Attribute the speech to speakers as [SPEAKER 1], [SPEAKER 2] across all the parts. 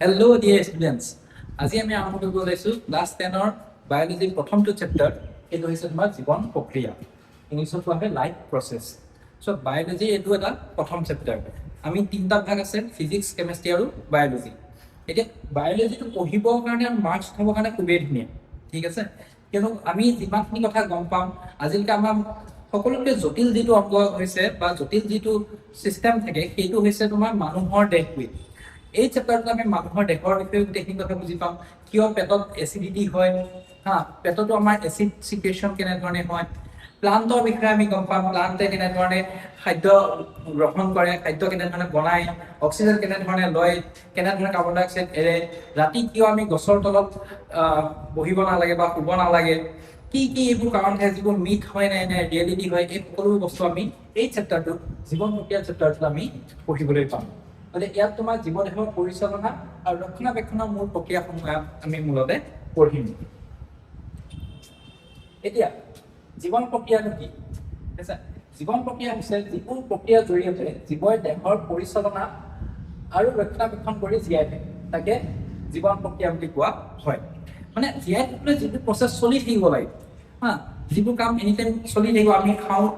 [SPEAKER 1] Hello' dear students, আজি আমি আৰম্ভ কৰিব ওলাইছোঁ ক্লাছ 10ৰ বায়'লজিৰ প্ৰথমটো চেপ্টাৰ। এইটো হৈছে তোমাৰ জীৱন প্ৰক্ৰিয়া, ইংলিছত কোৱা হয় লাইফ প্ৰচেছ। চ' বায়'লজি এইটো এটা প্ৰথম চেপ্টাৰ। আমি তিনিটা ভাগ আছে, ফিজিক্স, কেমেষ্ট্ৰি আৰু বায়'লজি। এতিয়া বায়'লজিটো পঢ়িবৰ কাৰণে আৰু মাৰ্কছ থ'বৰ কাৰণে খুবেই ধুনীয়া, ঠিক আছে। কিয়নো আমি যিমানখিনি কথা গম পাম, আজিলৈকে আমাৰ সকলোতকৈ জটিল যিটো অংগ হৈছে বা জটিল যিটো ছিষ্টেম থাকে, সেইটো হৈছে তোমাৰ মানুহৰ দেহটোৱে। এই চেপ্টাৰটোত আমি মানুহৰ দেহৰ বিষয়ে গোটেইখিনি কথা বুজি পাম। কিয় পেটত এচিডিটি হয়, পেটতো আমাৰ এচিড চিক্ৰেশ্যন কেনেধৰণে হয়। প্লান্টৰ বিষয়ে আমি গম পাম, প্লান্টে কেনেধৰণে খাদ্য গ্ৰহণ কৰে, খাদ্য কেনেধৰণে বনায়, অক্সিজেন কেনেধৰণে লয়, কেনেধৰণে কাৰ্বন ডাই অক্সাইড এৰে, ৰাতি কিয় আমি গছৰ তলত বহিব নালাগে বা শুব নালাগে, কি কি এইবোৰ কাৰণ থাকে যিবোৰ মিথ হয় নে ৰিয়েলিটি হয়, এই সকলোবোৰ বস্তু আমি এই চেপ্টাৰটোত, জীৱন প্ৰক্ৰিয়া চেপ্টাৰটোত আমি পঢ়িবলৈ পাম। গতিকে ইয়াত তোমাৰ জীৱদেহৰ পৰিচালনা আৰু ৰক্ষণাবেক্ষণৰ মূল প্ৰক্ৰিয়াসমূহ আমি মূলতে পঢ়িম। এতিয়া জীৱন প্ৰক্ৰিয়াটো কি? ঠিক আছে, জীৱন প্ৰক্ৰিয়া হৈছে যিবোৰ প্ৰক্ৰিয়াৰ জৰিয়তে জীৱই দেহৰ পৰিচালনা আৰু ৰক্ষণাবেক্ষণ কৰি জীয়াই থাকে, তাকে জীৱন প্ৰক্ৰিয়া বুলি কোৱা হয়। মানে জীয়াই থাকিবলৈ যিটো প্ৰচেছ চলি থাকিব লাগে, যিবোৰ কাম এনি টাইম চলি থাকিব। আমি খাওঁ,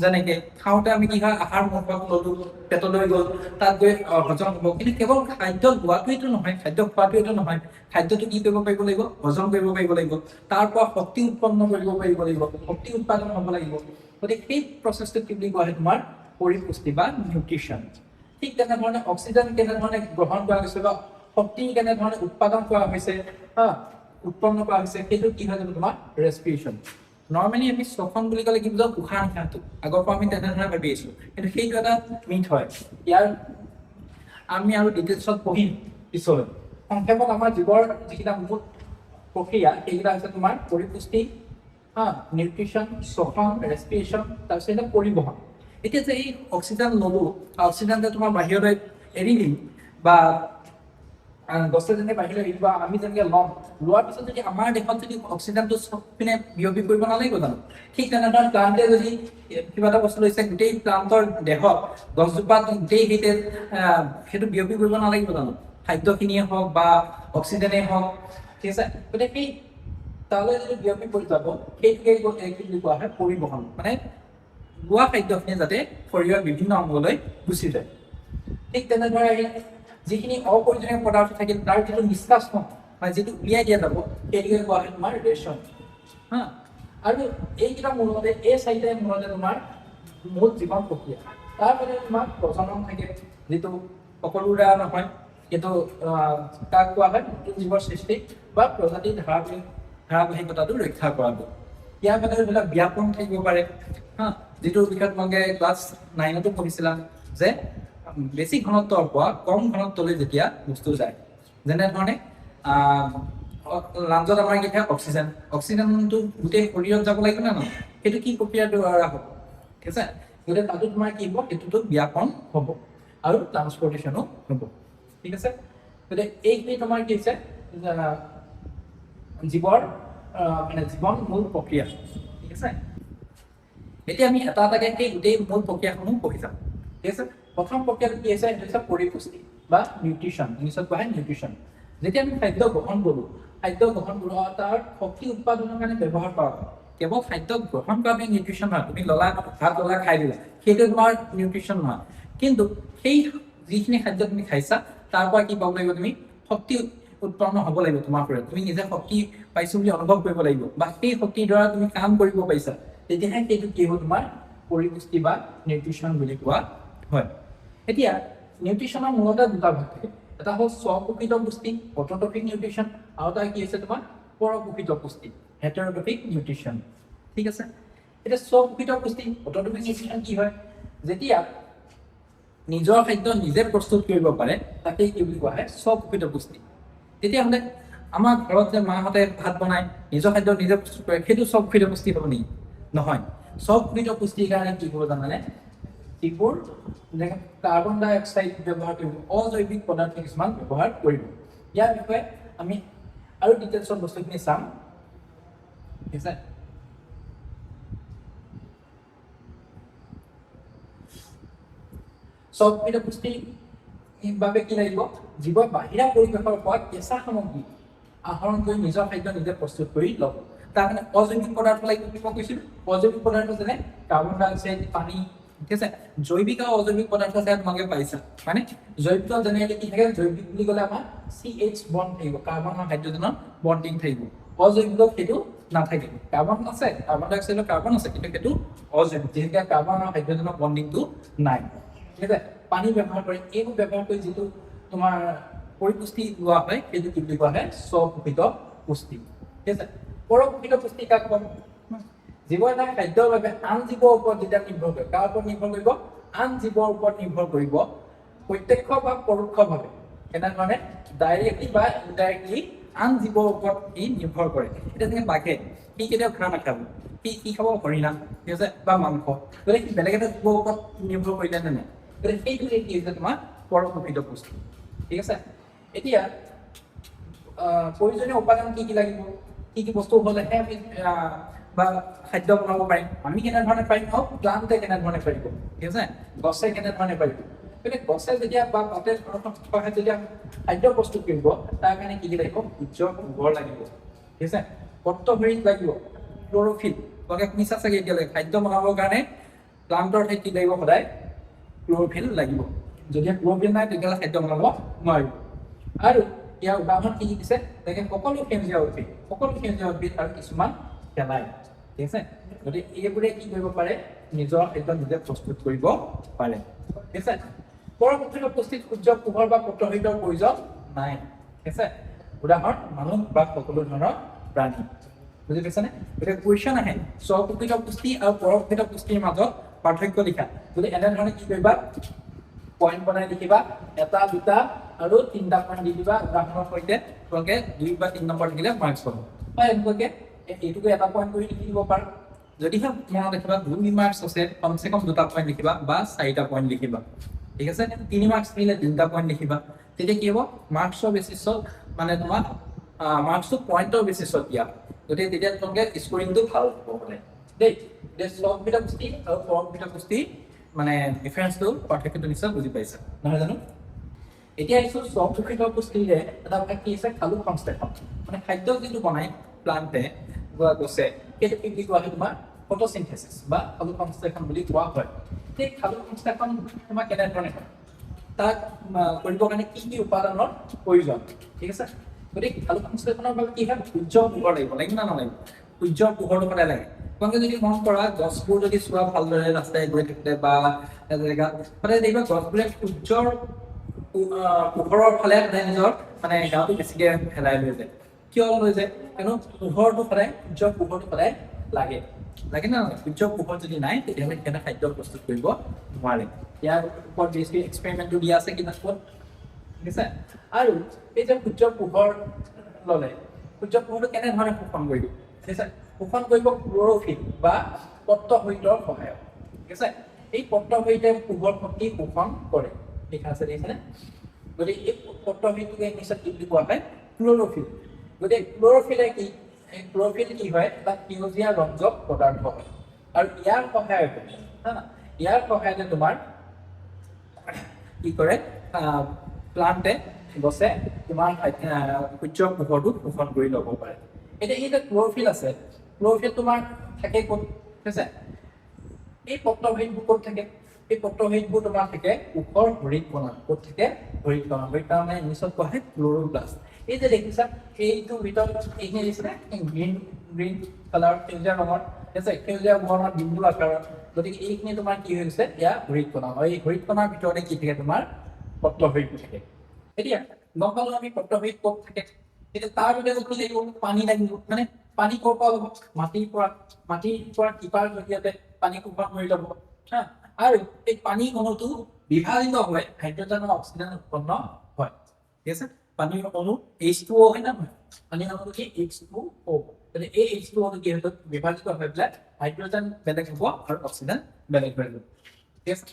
[SPEAKER 1] যেনেকে খাওঁতে আমি কি হয়, আহাৰ মুখত ললো, পেটলৈ গ'ল, তাত গৈ হজম হ'ব। কিন্তু কেৱল খাদ্য লোৱাটোৱেইটো নহয়, খাদ্য খোৱাটোৱেইটো নহয়, খাদ্যটো কি কৰিব পাৰিব লাগিব, হজম কৰিব পাৰিব লাগিব, তাৰ পৰা শক্তি উৎপন্ন কৰিব পাৰিব লাগিব, শক্তি উৎপাদন হ'ব লাগিব। গতিকে সেই প্ৰচেছটো কি বুলি কোৱা হয়, তোমাৰ পৰিপুষ্টি বা নিউট্ৰিশ্যন। ঠিক তেনেধৰণে অক্সিজেন কেনেধৰণে গ্ৰহণ কৰা হৈছে বা শক্তি কেনেধৰণে উৎপাদন কৰা হৈছে, উৎপন্ন কৰা হৈছে, সেইটো কি হয় জানো, তোমাৰ ৰেস্পিৰেশ্যন। নৰ্মেলি আমি শ্বসন বুলি ক'লে কি বুজো, উশাহ নিশাহটো। আগৰ পৰা আমি তেনেধৰণে ভাবি আছিলো, কিন্তু সেইটো এটা মিথ হয়। ইয়াৰ আমি আৰু ডিটেইলছত পঢ়িম পিছলৈ। সংক্ষেপত আমাৰ জীৱৰ যিকেইটা মূল প্ৰক্ৰিয়া, সেইকেইটা হৈছে তোমাৰ পৰিপুষ্টি, নিউট্ৰিশ্যন, শ্বসন, ৰেস্পিৰেশ্যন, তাৰপিছত পৰিবহন। এতিয়া যে এই অক্সিজেন ললো, অক্সিজেন যে তোমাৰ বাহিৰলৈ এৰি দিম, বা গছে যেনে বাহিৰলৈ এৰিব, আমি যেনেকে ল'ম, লোৱাৰ পিছত যদি আমাৰ দেহত যদি অক্সিজেনটো চব পিনে বিয়পি পৰিব নালাগিব জানো? ঠিক তেনেধৰণে প্লান্টে যদি কিবা এটা বস্তু লৈছে, গোটেই প্লান্টৰ দেহত, গছজোপাত গোটেই সেইটো বিয়পি পৰিব নালাগিব জানো? খাদ্যখিনিয়ে হওক বা অক্সিজেনেই হওক, ঠিক আছে। গতিকে সেই তালৈ যদি বিয়পি পৰি যাব, সেইটোকে কি বুলি কোৱা হয়, পৰিবহন। মানে লোৱা খাদ্যখিনি যাতে শৰীৰৰ বিভিন্ন অংগলৈ গুচি যায়। ঠিক তেনেদৰে যিখিনি অপ্ৰয়োজনীয় পদাৰ্থ থাকিল, তাৰ যিটো নিষ্কাশন, মানে যিটো উলিয়াই দিয়া যাব, সেইটোকে কোৱা হয় তোমাৰ ৰেচন। আৰু এইকেইটা মূলতে, এই চাৰিটাই মূলতে তোমাৰ মূল জীৱন প্ৰক্ৰিয়া। তাৰপিছত তোমাৰ প্ৰজনন থাকে, যিটো সকলোৰে দ্বাৰা নহয়, কিন্তু তাক কোৱা হয় নতুন জীৱৰ সৃষ্টি বা প্ৰজাতিৰ ধাৰাবাহিকতাটো ৰক্ষা কৰাটো। ইয়াৰ বাদে এইবিলাক ব্যাপন থাকিব পাৰে, যিটোৰ বিষয়ে তোমালোকে ক্লাছ 9তো পঢ়িছিলা, যে বেছি ঘনত্বৰ পৰা কম ঘনত্বলৈ যেতিয়া বস্তু যায়, যেনেধৰণে লাঞ্জত আমাৰ কি থাকে, অক্সিজেন। অক্সিজেনটো গোটেই শৰীৰত যাব লাগিব নে নহয়, সেইটো কি প্ৰক্ৰিয়াৰ দ্বাৰা হ'ব, ঠিক আছে। গতিকে তাতো তোমাৰ কি হ'ব, সেইটোতো ব্যাপন হ'ব আৰু ট্ৰান্সপৰ্টেশ্যনো হ'ব, ঠিক আছে। গতিকে এইখিনি তোমাৰ কি হৈছে জীৱৰ মানে জীৱন মূল প্ৰক্ৰিয়া, ঠিক আছে। এতিয়া আমি এটা এটাকে সেই গোটেই মূল প্ৰক্ৰিয়াসমূহ পঢ়ি যাম, ঠিক আছে। প্ৰথম প্ৰক্ৰিয়াটো কি হৈছে, সেইটো হৈছে পৰিপুষ্টি বা নিউট্ৰিশ্যন, ইংলিছত কোৱা হয় নিউট্ৰিশ্যন। যেতিয়া আমি খাদ্য গ্ৰহণ কৰোঁ, তাৰ শক্তি উৎপাদনৰ কাৰণে ব্যৱহাৰ কৰা হয়। কেৱল খাদ্য গ্ৰহণ কৰাটোৱে নিউট্ৰিশ্যন নহয়। তুমি ভাত ললা, খাই দিলা, সেইটো তোমাৰ নিউট্ৰিশ্যন নহয়। কিন্তু সেই যিখিনি খাদ্য তুমি খাইছা, তাৰ পৰা কি পাব লাগিব, তুমি শক্তি উৎপন্ন হ'ব লাগিব তোমাৰ শৰীৰত। তুমি নিজে শক্তি পাইছো বুলি অনুভৱ কৰিব লাগিব, বা সেই শক্তিৰ দ্বাৰা তুমি কাম কৰিব পাৰিছা, তেতিয়াহে সেইটো কি হ'ব, তোমাৰ পৰিপুষ্টি বা নিউট্ৰিশ্যন বুলি কোৱা হয়। এতিয়া নিউট্ৰিশ্যনৰ মূলতে দুটা ভাগ থাকে, এটা হ'ল স্বপোষিত পুষ্টি, অট'ট্ৰফিক নিউট্ৰিশ্যন, আৰু এটা কি হৈছে তোমাৰ পৰপোষিত পুষ্টি, হেটাৰট্ৰফিক নিউট্ৰিশ্যন, ঠিক আছে। এতিয়া স্বপোষিত পুষ্টি, অট'ট্ৰফিক নিউট্ৰিশ্যন কি হয়, যেতিয়া নিজৰ খাদ্য নিজে প্ৰস্তুত কৰিব পাৰে, তাকে কি বুলি কোৱা হয়, স্বপোষিত পুষ্টি। তেতিয়াহ'লে আমাৰ ঘৰত যে মাহঁতে ভাত বনাই, নিজৰ খাদ্য নিজে প্ৰস্তুত কৰে, সেইটো স্বপোষিত পুষ্টি হ'ব নেকি? নহয়। স্বপোষিত পুষ্টিৰ কাৰণে কি হ'ব জানানে, যিবোৰ কাৰ্বন ডাই অক্সাইড ব্যৱহাৰ কৰিব, অজৈৱিক পদাৰ্থ কিছুমান ব্যৱহাৰ কৰিব। ইয়াৰ বিষয়ে আমি আৰু ডিটেইলছত বস্তুখিনি চাম, ঠিক আছে। স্বপোষিত পুষ্টি বাবে কি লাগিব জীৱই বাহিৰা পৰিৱেশৰ পৰা কেঁচা সামগ্ৰী আহৰণ কৰি নিজৰ খাদ্য নিজে প্ৰস্তুত কৰি ল'ব তাৰ কাৰণে অজৈৱিক পদাৰ্থ লাগিব কি মই কৈছিলোঁ অজৈৱিক পদাৰ্থ যেনে কাৰ্বন ডাই অক্সাইড পানী ঠিক আছে জৈৱিক আৰু অজৈৱিক পদাৰ্থ আছে তোমালোকে পাইছা মানে জৈৱিক জেনেৰেলি কি থাকে জৈৱিক বুলি ক'লে আমাৰ CH বন্ড থাকিব কাৰ্বন আৰু হাইড্ৰজেনৰ বন্ডিং থাকিব অজৈৱিক সেইটো নাথাকে কাৰ্বন আছে কাৰ্বন ডাই অক্সাইডৰ কাৰ্বন আছে কিন্তু সেইটো অজৈৱিক যিহেতু কাৰ্বন আৰু হাইড্ৰজেনৰ বন্ডিংটো নাই ঠিক আছে পানী ব্যৱহাৰ কৰি এইবোৰ ব্যৱহাৰ কৰি যিটো তোমাৰ পৰিপুষ্টি লোৱা হয় সেইটো কি বুলি কোৱা হয় স্বপোষিত পুষ্টি ঠিক আছে পৰোপোষিত পুষ্টি কাক কম জীৱ এটা খাদ্যৰ বাবে আন জীৱৰ ওপৰত যেতিয়া নিৰ্ভৰ কৰে কাৰ ওপৰত নিৰ্ভৰ কৰিব আন জীৱৰ ওপৰত নিৰ্ভৰ কৰিব প্ৰত্যক্ষ বা পৰোক্ষভাৱে কেনেধৰণে ডাইৰেক্টলি বা ইনডাইৰেক্টলি আন জীৱৰ ওপৰত ই নিৰ্ভৰ কৰে এতিয়া যেনে বাঘে সি কেতিয়াও ঘাঁহ নাখাব সি খাব হৰিণা ঠিক আছে বা মাংস গতিকে সি বেলেগ এটা জীৱৰ ওপৰত নিৰ্ভৰ কৰিলে নে নাই গতিকে সেইটোৱে কি হৈছে তোমাৰ পৰোপোষিত পুষ্টি ঠিক আছে এতিয়া প্ৰয়োজনীয় উপাদান কি কি লাগিব কি বস্তু হ'লেহে আমি বা খাদ্য বনাব পাৰিম আমি কেনেধৰণে পাৰিম হওক প্লাণ্টে কেনেধৰণে পাৰিব ঠিক আছে গছে কেনেধৰণে পাৰিব গতিকে গছে যেতিয়া বা পাতে যেতিয়া খাদ্য প্ৰস্তুত কৰিব তাৰ কাৰণে কি লাগিব সূৰ্যৰ পোহৰ লাগিব ঠিক আছে পত্ৰভৰিত লাগিব ক্ল'ৰফিল তোমালোকে শুনিছা চাগে এতিয়ালৈকে খাদ্য বনাবৰ কাৰণে প্লাণ্টৰ ঠাইত কি লাগিব সদায় ক্ল'ৰফিল লাগিব যদি ক্ল'ৰফিল নাই তেতিয়াহ'লে খাদ্য বনাব নোৱাৰিব আৰু ইয়াৰ উদাহৰণ কি দিছে তাকে সকলো সেউজীয়া উদ্ভিদ আৰু কিছুমান পেলাই ঠিক আছে গতিকে এইবোৰে কি কৰিব পাৰে নিজৰ খাদ্য নিজে প্ৰস্তুত কৰিব পাৰে ঠিক আছে পৰোপোষিত পুষ্টিত সূৰ্যৰ পোহৰ বা পত্ৰহৰিতৰ প্ৰয়োজন নাই ঠিক আছে উদাহৰণ মানুহ বা সকলো ধৰণৰ প্ৰাণী বুজি পাইছানে গতিকে কুৱেশ্যন আহে স্বপোষিত পুষ্টি আৰু পৰোপোষিত পুষ্টিৰ মাজত পাৰ্থক্য লিখা গতিকে এনেধৰণে কি কৰিবা পইণ্ট বনাই লিখিবা এটা দুটা আৰু তিনিটা পইণ্ট দি দিবা উদাহৰণৰ সৈতে তোমালোকে 2 বা 3 নম্বৰ লিখিলে মাৰ্কছ পাব বা এনেকুৱাকে এইটোকে এটা পইণ্ট কৰি লিখি দিব পাৰা যদিহে মনত ৰাখিবা 2 মাৰ্কছ আছে কমচে কম 2টা পইণ্ট লিখিবা বা 4টা পইণ্ট লিখিবা ঠিক আছে 3 মাৰ্কছ মিলে 3টা পইণ্ট লিখিবা তেতিয়া কি হ'ব মাৰ্কছৰ বেচিছত মানে তোমাৰ মাৰ্কছটো পইণ্টৰ বেচিছত দিয়া গতিকে তেতিয়া তোমালোকে স্কোৰিংটো ভাল হ'ব মানে দেই স্বপোষিত পুষ্টি আৰু পৰোপোষিত পুষ্টি মানে ডিফাৰেন্সটো পাৰ্থক্যটো নিশ্চয় বুজি পাইছা নহয় জানো এতিয়া আহিছোঁ স্বপোষিত পুষ্টিৰে এটা কি আছে খালু সংশ্লেষণ মানে খাদ্য যিটো বনাই প্লাণ্টে বা গছে সেইটো কি বুলি কোৱা হয় তোমাৰ ফটোচিনথেচিছ বা খালু সংশ্লেষণ বুলি কোৱা হয় সেই খালু সংশ্লেষণ তোমাৰ কেনেধৰণে হয় তাক কৰিবৰ কাৰণে কি কি উপাদানৰ প্ৰয়োজন ঠিক আছে গতিকে খালু সংশ্লেষণৰ বাবে কি হয় সূৰ্যৰ পোহৰ লাগিব না নালাগিব সূৰ্যৰ পোহৰটো সদায় লাগে তোমালোকে যদি মন কৰা গছবোৰ যদি চোৱা ভালদৰে ৰাস্তাই গৈ থাকিলে বা জেগাত সদায় দেখিবা গছবোৰে সূৰ্যৰ পোহৰৰ ফালে সদায় নিজৰ মানে গাটো বেছিকৈ হেলাই লৈ যায় কিয় লৈ যায় কিয়নো পোহৰটো সদায় সূৰ্যৰ পোহৰটো সদায় লাগে না সূৰ্যৰ পোহৰ যদি নাই তেতিয়াহ'লে সেইকাৰণে খাদ্য প্ৰস্তুত কৰিব নোৱাৰে ইয়াৰ ওপৰত বেছি এক্সপেৰিমেণ্টটো দিয়া আছে কিতাপত ঠিক আছে আৰু এই যে সূৰ্যৰ পোহৰ ল'লে সূৰ্যৰ পোহৰটো কেনেধৰণে শোষণ কৰিব ঠিক আছে শোষণ কৰিব ক্ল'ৰফিল বা পত্ৰহৰিতৰ সহায়ত ঠিক আছে এই পত্ৰহৰিতে পোহৰ শক্তি শোষণ কৰে লিখা আছে দেখিছেনে গতিকে এই পত্ৰহৰিটোকে ইংলিছত কি বুলি কোৱা হয় ক্ল'ৰফিল গতিকে ক্ল'ৰফিলে কি হয় এটা সেউজীয়া ৰঞ্জক পদাৰ্থ হয় আৰু ইয়াৰ সহায়তে তোমাৰ কি কৰে প্লাণ্টে গছে তোমাৰ সূৰ্যৰ পোহৰটো শোষণ কৰি ল'ব পাৰে এতিয়া এই যে ক্ল'ৰফিল আছে ক্ল'ৰফিল তোমাৰ থাকে ক'ত ঠিক আছে এই পত্ৰহৰিতবোৰ ক'ত থাকে এই পত্ৰহৰিতবোৰ তোমাৰ থাকে ওখৰ হৰিত কণা ক'ত থাকে হৰিত কণা মানে ইংলিছত কোৱা হয় ক্ল'ৰ'প্লাষ্ট এই যে দেখিছা এইটো ভিতৰত এইখিনি দিছিলে গ্ৰীণ কালাৰ সেউজীয়া ৰঙৰ ঠিক আছে সেউজীয়া বৰ্ণৰ বিন্দু আকাৰৰ গতিকে এইখিনি তোমাৰ কি হৈ গৈছে এয়া হৰিত কণা হয় এই হৰিত কণাৰ ভিতৰতে কি থাকে তোমাৰ পত্ৰহৰিত থাকে এতিয়া গম পালো আমি পত্ৰহৰিত ক'ত থাকে এতিয়া তাৰ ভিতৰত কি লাগিব পানী লাগিব মানে পানী ক'ৰ পৰা ল'ব মাটিৰ পৰা টিপাৰ জৰিয়তে পানী শোষণ কৰি ল'ব হা আৰু এই পানী অণুটো বিভাজিত হয় হাইড্ৰজেন আৰু অক্সিজেন উৎপন্ন হয় ঠিক আছে পানীৰ অণু H2O হয় না পানীৰ অণুটো কি H2O গতিকে এই H2O টো কি হয় বিভাজিত হৈ পেলাই হাইড্ৰজেন বেলেগ হ'ব আৰু অক্সিজেন বেলেগ হৈ যাব ঠিক আছে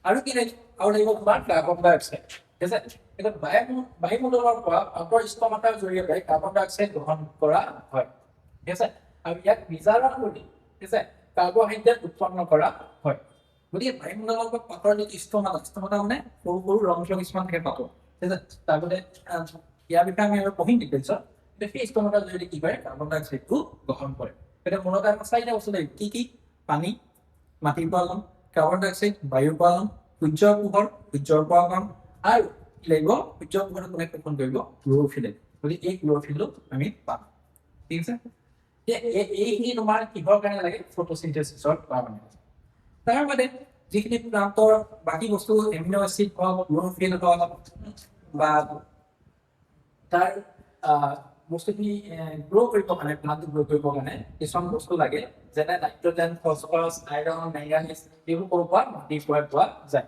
[SPEAKER 1] আৰু কি লাগিব তোমাৰ কাৰ্বন ডাই অক্সাইড ঠিক আছে এটা বায়ুমণ্ডলৰ পৰা আঁতৰ স্তমাতাৰ জৰিয়তে কাৰ্বন ডাই অক্সাইড গ্ৰহণ কৰা হয় ঠিক আছে আৰু ইয়াক বিজাৰণ কৰি ঠিক আছে কাৰ্বহাইড্ৰেট উৎপন্ন কৰা হয় গতিকে বায়ুমণ্ডলৰ লগত পাতৰ যিটো স্তম্ভতা মানে সৰু সৰু ৰং কিছুমান থাকে পাতৰ, ঠিক আছে। তাৰপৰা ইয়াৰ বিষয়ে আমি আৰু পঢ়িম ডিটেইলছত। কিন্তু সেই স্তম্ভতাৰ জৰিয়তে কি কৰে, কাৰ্বন ডাই অক্সাইডটো গ্ৰহণ কৰে। এতিয়া মূলত আমাৰ চাৰিটা বস্তু লাগিব, কি পানী, মাটিৰ পৰা ল'ম, কাৰ্বন ডাই অক্সাইড বায়ুৰ পৰা ল'ম, সূৰ্যৰ পোহৰ সূৰ্যৰ পৰা ল'ম, আৰু কি লাগিব, সূৰ্যৰ পোহৰত কোনে শোষণ কৰিব, ক্ল'ৰ'ফিলে। গতিকে এই ক্ল'ৰ'ফিলটো আমি পাম, ঠিক আছে। এইখিনি তোমাৰ কিহৰ কাৰণে লাগে, ফটোচিনথেসিসৰ কাৰণে। তাৰ বাদে যিখিনি প্লান্টৰ বাকী বস্তু এমিনো এচিড হওক, ক্ল'ৰ'ফিল হওক, বা তাৰ বস্তুখিনি গ্ৰ' কৰিব কাৰণে, প্লান্টটো গ্ৰ' কৰিবৰ কাৰণে কিছুমান বস্তু লাগে, যেনে নাইট্ৰজেন, ফছফৰাছ, আইৰণ, মেংগানিজ, এইবোৰ ক'ৰ পৰা, মাটিৰ পৰা পোৱা যায়।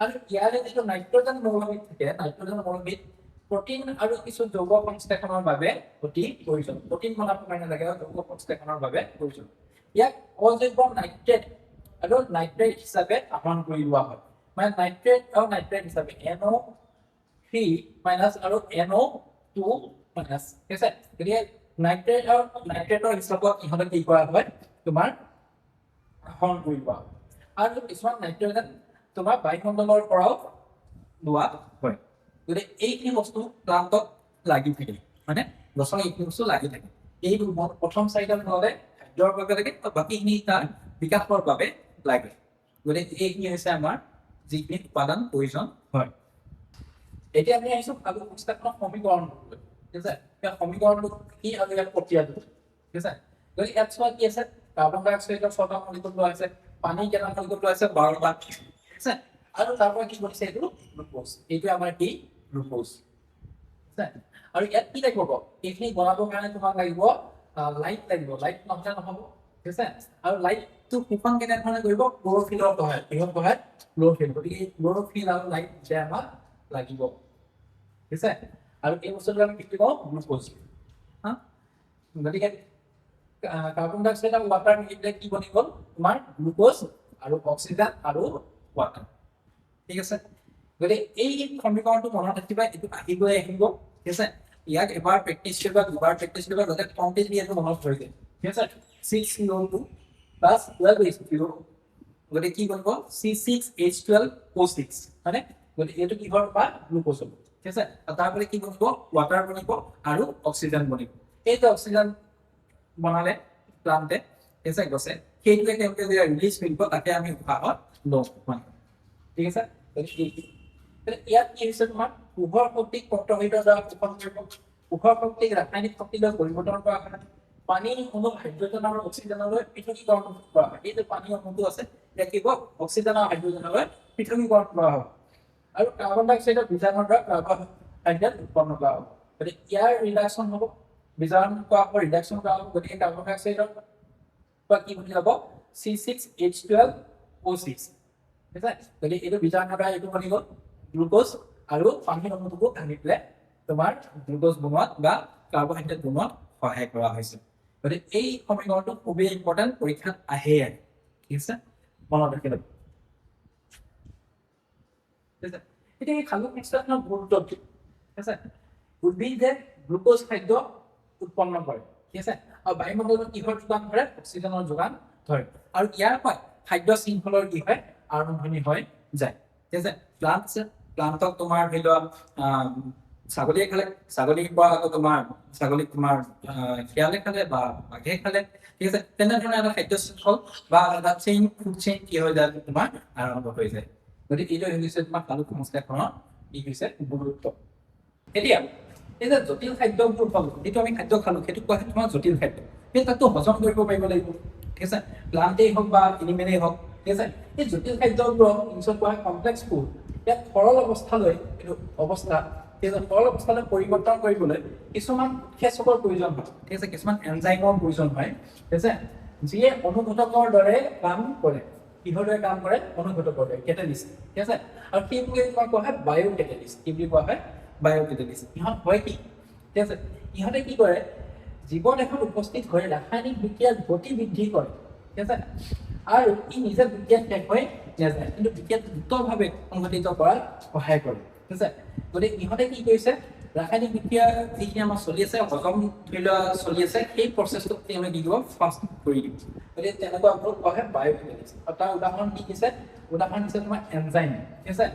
[SPEAKER 1] আৰু ইয়াৰে যিটো নাইট্ৰজেন মৌলবিদ থাকে, নাইট্ৰজেন মৌলবিদ প্ৰটিন আৰু কিছু যৌগ সংশ্লেষণৰ বাবে অতি প্ৰয়োজন। প্ৰটিন বনাবৰ কাৰণে লাগে আৰু যৌগ সংশ্লেষণৰ বাবে প্ৰয়োজন। ইয়াক অজৈব নাইট্ৰেট আৰু নাইট্ৰেট হিচাপে আহৰণ কৰি লোৱা হয়। মানে নাইট্ৰেট আৰু নাইট্ৰেট হিচাপে NO3 মাইনাছ আৰু NO2 মাইনাছ, ঠিক আছে। গতিকে নাইট্ৰেট আৰু নাইট্ৰেটৰ হিচাপত ইহঁতে কি কৰা হয়, তোমাৰ আহৰণ কৰি লোৱা হয়। আৰু কিছুমান নাইট্ৰজেন তোমাৰ বায়ুমণ্ডলৰ পৰাও লোৱা হয়। গতিকে এইখিনি বস্তু প্লান্টত লাগি থাকে, মানে গছৰ এইখিনি বস্তু লাগি থাকে। এই প্ৰথম চাৰিটা নহ'লে খাদ্যৰ বাবে লাগে, বাকীখিনি তাৰ বিকাশৰ বাবে লাগে। গতিকে এইখিনি হৈছে আমাৰ যিখিনি উপাদান প্ৰয়োজন হয়। এতিয়া আমি আহিছো খাদ্য সংশ্লেষণৰ সমীকৰণলৈ, ঠিক আছে। এই সমীকৰণটো কি আৰু ইয়াৰ প্ৰক্ৰিয়াটো, ঠিক আছে। গতিকে ইয়াত চোৱা কি আছে, কাৰ্বন ডাই অক্সাইডৰ 6টা মলিকুল লোৱা হৈছে, পানী কেইটা মলিকুল লোৱা হৈছে, 12টা, ঠিক আছে। আৰু তাৰ পৰা কি কৰিছে, এইটো গ্লুকোজ, এইটো আমাৰ কি গ্লুকোজ, ঠিক আছে। আৰু ইয়াত কি লাগিব, এইখিনি বনাবৰ কাৰণে তোমাক লাগিব লাইট লাগিব, লাইট নহ'লে নহ'ব, ঠিক আছে। আৰু লাইটটো শোষণ কেনেধৰণে কৰিব, ক্ল'ৰ'ফিলৰ সহায়ত, কিহৰ সহায়ত, ক্ল'ৰ'ফিল। গতিকে ক্ল'ৰ'ফিল আৰু লাইট যে আমাক লাগিব, ঠিক আছে। আৰু এই বস্তুটো আমি কি কওঁ, গ্লুকোজ। গতিকে কাৰ্বন ডাই অক্সাইড আৰু ৱাটাৰ মিলি পেলাই কি বনি গ'ল, তোমাৰ গ্লুকোজ আৰু অক্সিজেন আৰু ৱাটাৰ, ঠিক আছে। গতিকে এই সমীকৰণটো মনত ৰাখিবা, এইটো আহিবই আহিব, ঠিক আছে। ইয়াক এবাৰ প্ৰেক্টিছ কৰিবা, দুবাৰ প্ৰেক্টিছ কৰিবা, যাতে কমপ্লিটলি এইটো মনত ৰৈ যায়, ঠিক আছে। 6CO2 প্লাছ 12H2O, গতিকে কি বনিব, C6H12O6, হয়নে। গতিকে এইটো কিহৰ পৰা, গ্লুকোজ হ'ব, ঠিক আছে। তাৰপৰা কি বনিব, ৱাটাৰ বনিব আৰু অক্সিজেন বনিব। এইটো অক্সিজেন বনালে প্লান্টে, ঠিক আছে, গছে, সেইটোৱে তেওঁলোকে যে ৰিলিজ কৰিব, তাকে আমি উশাহত লওঁ, মানে, ঠিক আছে। ইয়াত কি হৈছে, তোমাৰ পোহৰ শক্তিক পত্ৰহিতৰ দ্বাৰা শোষণ কৰিব, পোহৰ শক্তিক ৰাসায়নিক শক্তিলৈ পৰিৱৰ্তন কৰা হয়, পানী অণু হাইড্ৰজেন আৰু অক্সিজেনলৈ পৃথকীকৰণ কৰা হয়। এই যে পানী অণুটো আছে, ইয়াক কি কয়, অক্সিজেন আৰু হাইড্ৰজেনলৈ পৃথকীকৰণ কৰা হয়। আৰু কাৰ্বন ডাই অক্সাইডৰ বিজাৰণৰ দ্বাৰা কাৰ্বহাইড্ৰেট উৎপন্ন কৰা হ'ব। গতিকে ইয়াৰ ৰিডাকশ্যন হ'ব, বিজাৰণ কৰা হ'ব, ৰিডাকশ্যন কৰা হ'ব। গতিকে কাৰ্বন ডাই অক্সাইডৰ পৰা কি বনি যাব, C6H12O6, ঠিক আছে। গতিকে এইটো বিজাৰণৰ দ্বাৰা এইটো বনি গ'ল গ্লুকোজ, আৰু পানীৰ অণুটোকো ভাঙি পেলাই তোমাৰ গ্লুকোজ বনোৱাত বা কাৰ্বহাইড্ৰেট বনোৱাত সহায় কৰা হৈছে। গতিকে এই সমীকৰণটো খুবেই ইম্পৰ্টেণ্ট, পৰীক্ষাত আহেই আহে, ঠিক আছে, মনত ৰাখি ল'ব, ঠিক আছে। এতিয়া এই খাদ্য সংশ্লেষণৰ গুৰুত্ব কি, ঠিক আছে। উদ্ভিদে গ্লুকোজ খাদ্য উৎপন্ন কৰে, ঠিক আছে। আৰু বায়ুমণ্ডলত কিহৰ যোগান ধৰে, অক্সিজেনৰ যোগান ধৰে। আৰু ইয়াৰ পৰা খাদ্য শৃংখলৰ কি হয়, আৰম্ভণি হৈ যায়, ঠিক আছে। প্লান্টক তোমাৰ ধৰি লোৱা ছাগলীয়ে খালে, ছাগলীৰ পৰা আকৌ তোমাৰ ছাগলীক তোমাৰ শিয়ালে খালে বা বাঘে খালে, ঠিক আছে। তেনেধৰণে এটা খাদ্য শৃংখল বা এটা চেইন, ফুড চেইন কি হৈ যায়, তোমাৰ আৰম্ভ হৈ যায়। গতিকে এইটো হৈছে তোমাৰ খাদ্য সংশ্লেষণৰ কি হৈছে গুৰুত্ব। এতিয়া এই যে জটিল খাদ্যবোৰ হ'ল, যিটো আমি খাদ্য খালো, সেইটো কোৱা হয় তোমাৰ জটিল খাদ্য। সেই তাকটো হজম কৰিব পাৰিব লাগিব, ঠিক আছে, প্লান্টেই হওক বা এনিমেলেই হওক, ঠিক আছে। এই জটিল খাদ্যবোৰক ইংলিছত কোৱা হয় কমপ্লেক্স ফুড। ইয়াত সৰল অৱস্থালৈ, এইটো অৱস্থা, ঠিক আছে, সৰল অৱস্থালৈ পৰিৱৰ্তন কৰিবলৈ কিছুমান উৎসেচকৰ প্ৰয়োজন হয়, ঠিক আছে, কিছুমান এনজাইমৰ প্ৰয়োজন হয়, ঠিক আছে, যিয়ে অনুঘটকৰ দৰে কাম কৰে। কিহৰ দৰে কাম কৰে, অনুঘটকৰ দৰে, কেটালিষ্ট, ঠিক আছে। আৰু সেইবোৰকে তোমাক কোৱা হয় বায়ো কেটালিষ্ট। কি বুলি কোৱা হয়, বায়ো কেটালিষ্ট। ইহঁত হয় কি, ঠিক আছে, ইহঁতে কি কৰে, জীৱ দেহত উপস্থিত হৈ ৰাসায়নিক বিক্ৰিয়াৰ গতি বৃদ্ধি কৰে, ঠিক আছে। আৰু ই নিজে বিক্ৰিয়াত শেষ হৈ নাযায়, কিন্তু বিক্ৰিয়াত দ্ৰুতভাৱে সংঘটিত কৰাত সহায় কৰে, ঠিক আছে। গতিকে ইহঁতে কি কৰিছে, ৰাসায়নিক বিক্ৰিয়া যিখিনি আমাৰ চলি আছে হজম ধৰি লোৱা চলি আছে সেই প্ৰচেছটো আমি কি দিব ফাষ্ট কৰি দিব গতিকে তেনেকুৱা আপোনালোক পঢ়ে বায়'কেমিষ্ট আৰু তাৰ উদাহৰণ কি দিছে উদাহৰণ দিছে তোমাৰ এনজাইম ঠিক আছে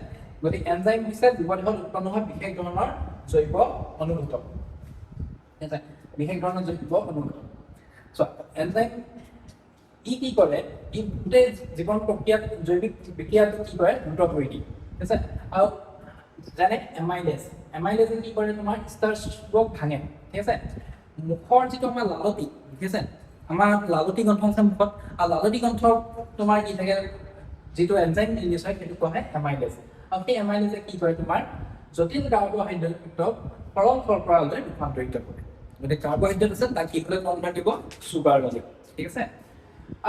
[SPEAKER 1] গতিকে এনজাইম হৈছে জীৱদেহত উৎপন্ন হোৱা বিশেষ ধৰণৰ জৈৱ অনুঘটক ঠিক আছে বিশেষ ধৰণৰ জৈৱ অনুঘটক চ' এনজাইম কি কৰে ই গোটেই জীৱন প্ৰক্ৰিয়াত জৈৱিক বিক্ৰিয়াটো কি কৰে দ্ৰুত কৰি দিয়ে ঠিক আছে আৰু যেনে এমাইলেজে কি কৰে তোমাৰ ষ্টাৰ্চবোৰক ভাঙে ঠিক আছে মুখৰ যিটো আমাৰ লালতি ঠিক আছে আমাৰ লালতি গ্ৰন্থ আছে মুখত আৰু লালতি গ্ৰন্থৰ তোমাৰ কি থাকে যিটো এনজাইম ৰিলিজ হয় সেইটো কোৱা হয় এমাইলেজ আৰু সেই এমাইলেজে কি কৰে তোমাৰ জটিল কাৰ্বহাইড্ৰেটযুক্ত সৰল শৰ্কৰালৈ ৰূপান্তৰিত কৰে গতিকে কাৰ্বহাইড্ৰেট আছে তাক কি কৰি কনভাৰ্ট দিব চুগাৰলৈ ঠিক আছে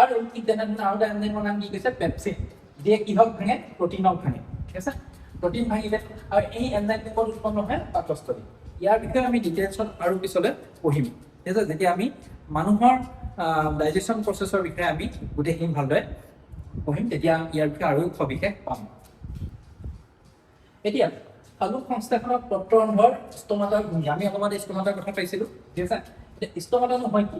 [SPEAKER 1] আৰু ঠিক তেনেধৰণে আৰু এটা এনজাইমৰ নাম কি কৈছে পেপচিন দিয়ে কিহক ভাঙে প্ৰটিনক ভাঙে ঠিক আছে প্ৰটিন ভাঙিলে আৰু এই এনজাইমটো উৎপন্ন হয় পাকস্থলী ইয়াৰ বিষয়ে আমি ডিটেইলছত আৰু পিছলৈ পঢ়িম ঠিক আছে যেতিয়া আমি মানুহৰ ডাইজেশ্যন প্ৰচেছৰ বিষয়ে আমি গোটেইখিনি ভালদৰে পঢ়িম তেতিয়া ইয়াৰ বিষয়ে আৰু সবিশেষ পাম এতিয়া আলোক সংশ্লেষণৰ পত্ৰৰন্ধৰ ষ্টমাটাৰ ভূমি আমি অলপমান ষ্টমাটাৰ কথা পাইছিলোঁ ঠিক আছে এতিয়া ষ্টমাটাৰ নহয় কি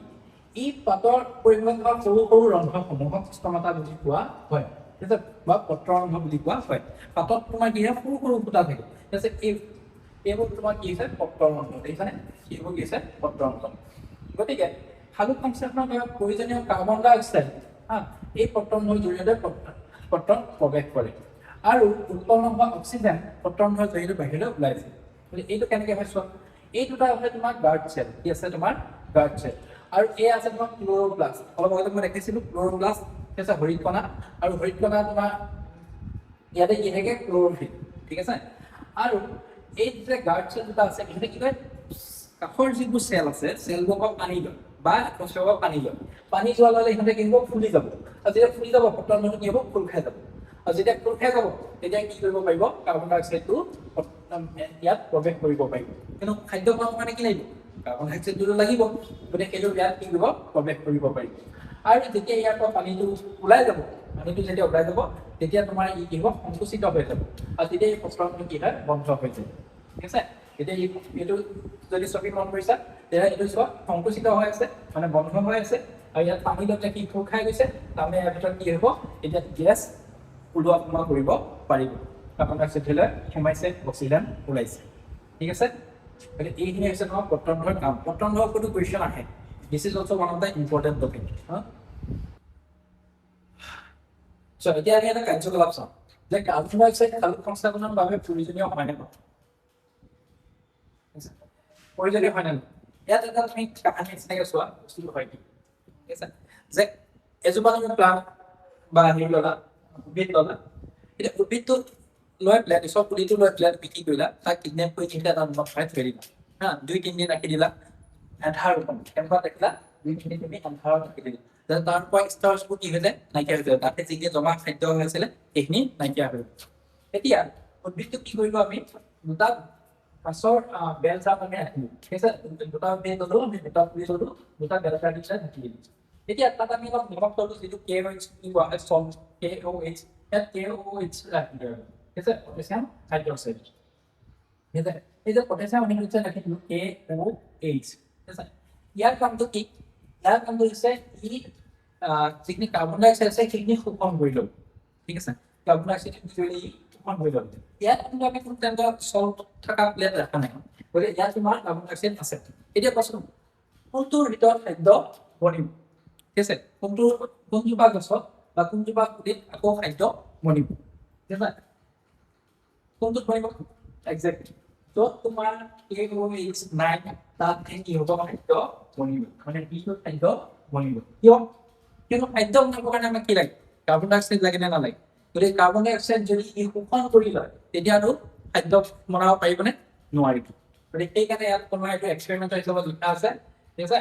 [SPEAKER 1] এই পাতৰ পৰিমাণ থকা সৰু সৰু ৰন্ধ্ৰসমূহক ষ্টমাটা বুলি কোৱা হয় ঠিক আছে বা পত্ৰৰন্ধ বুলি কোৱা হয় পাতত তোমাৰ কি হয় সৰু সৰু ফুটা থাকে ঠিক আছে এইবোৰ তোমাৰ কি হৈছে পত্ৰৰন্ধ দেখিছানে এইবোৰ কি হৈছে পত্ৰৰন্ধ গতিকে আলোক সংশ্লেষণৰ বাবে প্ৰয়োজনীয় কাৰ্বন ডাই অক্সাইড এই পত্ৰৰন্ধৰ জৰিয়তে পত্ৰত প্ৰৱেশ কৰে আৰু উৎপন্ন হোৱা অক্সিজেন পত্ৰৰন্ধৰ জৰিয়তে বাহিৰলৈ ওলাই যায় গতিকে এইটো কেনেকৈ হয় চোৱা এই দুটা আছে তোমাৰ গাৰ্ড চেল কি আছে তোমাৰ গাৰ্ড চেল আৰু এই আছে তোমাৰ ক্ল'ৰ'প্লাষ্ট অলপ আগতে মই দেখিছিলোঁ ক্ল'ৰ'প্লাষ্ট ঠিক আছে হৰিতকণা আৰু হৰিতকণা তোমাৰ ইয়াতে কি থাকে ক্ল'ৰ'ফিল ঠিক আছে আৰু এই যে গাৰ্ড চেল দুটা আছে ইহঁতে কি কয় কাষৰ যিবোৰ চেল আছে চেলবোৰক পানী লয় বা কোষবোৰক পানী লয় পানী যোৱাৰ লগে ইহঁতে কি হ'ব ফুলি যাব আৰু যেতিয়া ফুলি যাব পত্ৰৰন্ধটো কি হ'ব খোল খাই যাব আৰু যেতিয়া খোল খাই যাব তেতিয়া কি কৰিব পাৰিব কাৰ্বন ডাই অক্সাইডটো ইয়াত প্ৰৱেশ কৰিব পাৰিব কিন্তু খাদ্য খোৱাৰ কাৰণে কি লাগিব কাৰ্বন ডাই অক্সাইডটো লাগিব গতিকে সেইটো ইয়াত কি কৰিব প্ৰৱেশ কৰিব পাৰিব আৰু যেতিয়া ইয়াৰ পৰা পানীটো ওলাই যাব পানীটো যেতিয়া ওলাই যাব তেতিয়া তোমাৰ ই কি হ'ব সংকুচিত হৈ যাব আৰু তেতিয়া এই পত্ৰৰন্ধটো কি হয় বন্ধ হৈ যায় ঠিক আছে এতিয়া এইটো যদি ছবি মন কৰিছা তেতিয়া এইটো চোৱা সংকুচিত হৈ আছে মানে বন্ধ হৈ আছে আৰু ইয়াত পানী লৈ কি খোল খাই গৈছে তাৰমানে ইয়াৰ ভিতৰত কি হ'ব এতিয়া গেছ ওলোৱা সোমোৱা কৰিব পাৰিব কাৰ্বন ডাই অক্সাইড সোমাইছে অক্সিজেন ওলাইছে ঠিক আছে গতিকে এইখিনি হৈছে তোমাৰ পত্ৰৰন্ধৰ কাম পত্ৰৰন্ধৰ ওপৰতো কুৱেশ্যন আহে this is also' one of the important topic so' এতিয়া আমি এটা কাৰ্যকলাপ চাওঁ যে কাৰ্বন ডাই অক্সাইড আলোক সংশ্লেষণৰ বাবে প্ৰয়োজনীয় হয় নে নহয় প্ৰয়োজনীয় হয় নে নহয় ইয়াত এটা তুমি কাহানী নিচিনাকৈ চোৱা বস্তুটো হয় কি ঠিক আছে যে এজোপা তুমি প্লাণ্ট বা হেৰি ল'লা উদ্ভিদ ল'লা এতিয়া উদ্ভিদটো লৈ পেলাই নিজৰ পুলিটো লৈ পেলাই বিক্ৰী কৰিলা তাক কিডনেপ কৰি কিনে এটা ৰুমত ভৰাই থৈ দিলা 2-3 দিন ৰাখি দিলা এন্ধাৰ ৰুমত কেনেকুৱা দেখিলা 2-3 দিন তুমি এন্ধাৰত ৰাখি দিলা তাৰ পৰা ষ্টাৰ্চবোৰ কি হৈ যায় নাইকিয়া হৈ যায় তাতে যিখিনি জমা খাদ্য হৈ আছিলে সেইখিনি নাইকিয়া হৈ যায় এতিয়া উদ্ভিদটো কি কৰিলো আমি দুটা মাছৰ বেল চাপ আমি ৰাখিলো ঠিক আছে দুটা বেল ল'লো আমি দুটা পুলি ল'লো দুটা বেল চাপ দিছে ৰাখি দিলো এতিয়া তাত আমি অলপ নিমখ ল'লো যিটো KOH কি কোৱা হয় সল্ট KOH ইয়াত KOH ৰাখি দিলো ঠিক আছে পটাছিয়াম হাইড্ৰক্সাইড ঠিক আছে এই যে পটাছিয়াম হাইড্ৰক্সাইড ৰাখি দিলো KOH ঠিক আছে ইয়াৰ কামটো কি ইয়াৰ কামটো হৈছে ই যিখিনি কাৰ্বন ডাই অক্সাইড আছে সেইখিনি শোষণ কৰি ল'ব ঠিক আছে কাৰ্বন ডাই অক্সাইড যদি শোষণ কৰি ল'ব ইয়াত কিন্তু আমি কোনো তেনেকুৱা সল্ট থকা প্লেট ৰাখা নাই গতিকে ইয়াত তোমাৰ কাৰ্বন ডাই অক্সাইড আছে এতিয়া কোৱাচোন কোনটোৰ ভিতৰত খাদ্য বনিব ঠিক আছে কোনজোপা গছত বা কোনজোপা পুলিত আকৌ খাদ্য বনিব ঠিক আছে কোনটোত বনিব এক্সেক্টলি তো তোমাৰ KOH নাই তাত কি হ'ব খাদ্য বনিব মানে বিশুদ্ধ খাদ্য বনিব কিয় কিন্তু খাদ্য বনাবৰ কাৰণে আমাক কি লাগে কাৰ্বন ডাই অক্সাইড লাগে নে নালাগে গতিকে কাৰ্বন ডাই অক্সাইড যদি শোষণ কৰি লয় তেতিয়া আৰু খাদ্য বনাব পাৰিবনে নোৱাৰিব গতিকে সেইকাৰণে ইয়াত তোমাৰ এইটো এক্সপেৰিমেণ্টৰ হিচাপত লিখা আছে ঠিক আছে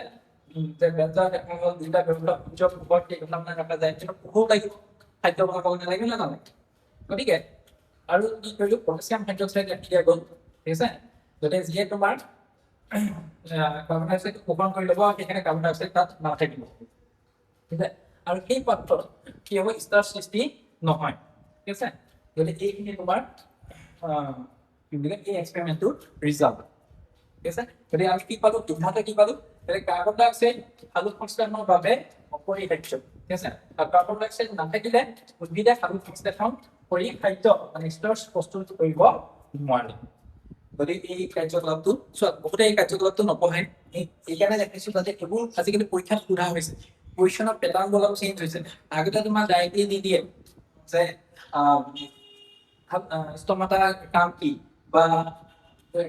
[SPEAKER 1] যে বেঞ্জাৰ দেখা হ'ল দুটা ব্যৱহাৰ সূৰ্যৰ ওপৰত কেইঘণ্টামান ৰখা যায় কিন্তু বহুত লাগিব খাদ্য বনাব নালাগে নে নালাগে গতিকে আৰু কি কৰিলোঁ পটাছিয়াম হাইড্ৰক্সাইড ৰাখি দিয়া গ'ল ঠিক আছে গতিকে যিয়ে তোমাৰ কাৰ্বন ডাই অক্সাইড শোষণ কৰি ল'ব সেইকাৰণে কাৰ্বন ডাই অক্সাইড তাত নাথাকিব ঠিক আছে আৰু সেই পাত্ৰত কি হ'ব ষ্টাৰ সৃষ্টি নহয় ঠিক আছে গতিকে এইখিনি তোমাৰ কি বুলি কয় এই এক্সপেৰিমেণ্টটোৰ ৰিজাল্ট ঠিক আছে গতিকে আমি কি পালো ইন্ধানতে কি পালো কাৰ্বন ডাই অক্সাইড সালোক সংশ্লেষণৰ বাবে অপৰিহাৰ্য ঠিক আছে আৰু কাৰ্বন ডাই অক্সাইড নাথাকিলে উদ্ভিদে সালোক সংশ্লেষণ কৰি খাদ্য মানে ষ্টৰ্চ প্ৰস্তুত কৰিব নোৱাৰে গতিকে এই কাৰ্যকলাপটো বহুতে এই কাৰ্যকলাপটো নপঢ়ায় এইকাৰণে দেখিছো যাতে এইবোৰ আজিকালি পৰীক্ষাত সোধা হৈছে কুৱেশ্যনৰ পেটাৰ্ণ অলপ চেঞ্জ হৈছে আগতে তোমাৰ ডাইৰেক্টলি দি দিয়ে যে ষ্টমাটাৰ কাম কি বা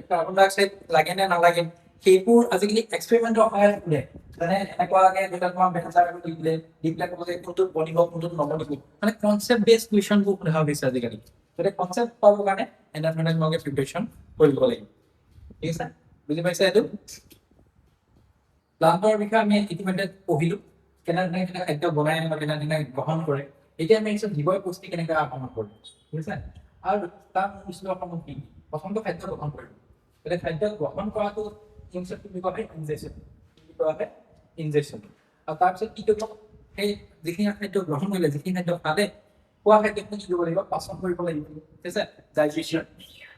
[SPEAKER 1] কাৰ্বন ডাই অক্সাইড লাগে নে নালাগে সেইবোৰ আজিকালি এক্সপেৰিমেণ্টৰ সহায়ত সোধে যেনে এনেকুৱাকে দুটা তোমাৰ বেঞ্চাৰ দি দিলে দি পেলাই ক'ব যে কোনটোত বনিব কোনটোত নবনিব মানে কনচেপ্ট বেছ কুৱেশ্যনবোৰ সোধা হৈছে আজিকালি গতিকে কনচেপ্ট পাবৰ কাৰণে এনেধৰণে তোমালোকে প্ৰিপেৰেশ্যন কৰিব লাগিব ঠিক আছে বুজি পাইছা এইটো প্লান্টৰ বিষয়ে আমি ইতিমধ্যে পঢ়িলো কেনেধৰণে খাদ্য বনাই বা কেনেধৰণে গ্ৰহণ কৰে এতিয়া আমি জীৱই পুষ্টি কেনেকৈ আহৰণ কৰোঁ ঠিক আছে আৰু তাৰ বিশ্লেষণসমূহ কি প্ৰথমটো খাদ্য গ্ৰহণ কৰিব গতিকে খাদ্য গ্ৰহণ কৰাটো ইনজেকশ্যন বুলি কোৱা হয় ইনজেকশ্যন আৰু তাৰপিছত কি কৰিব সেই যিখিনি খাদ্য গ্ৰহণ কৰিলে যিখিনি খাদ্য খালে খোৱা খাদ্যখিনি কি কৰিব লাগিব পাচন কৰিব লাগিব ঠিক আছে ডাইজেশ্যন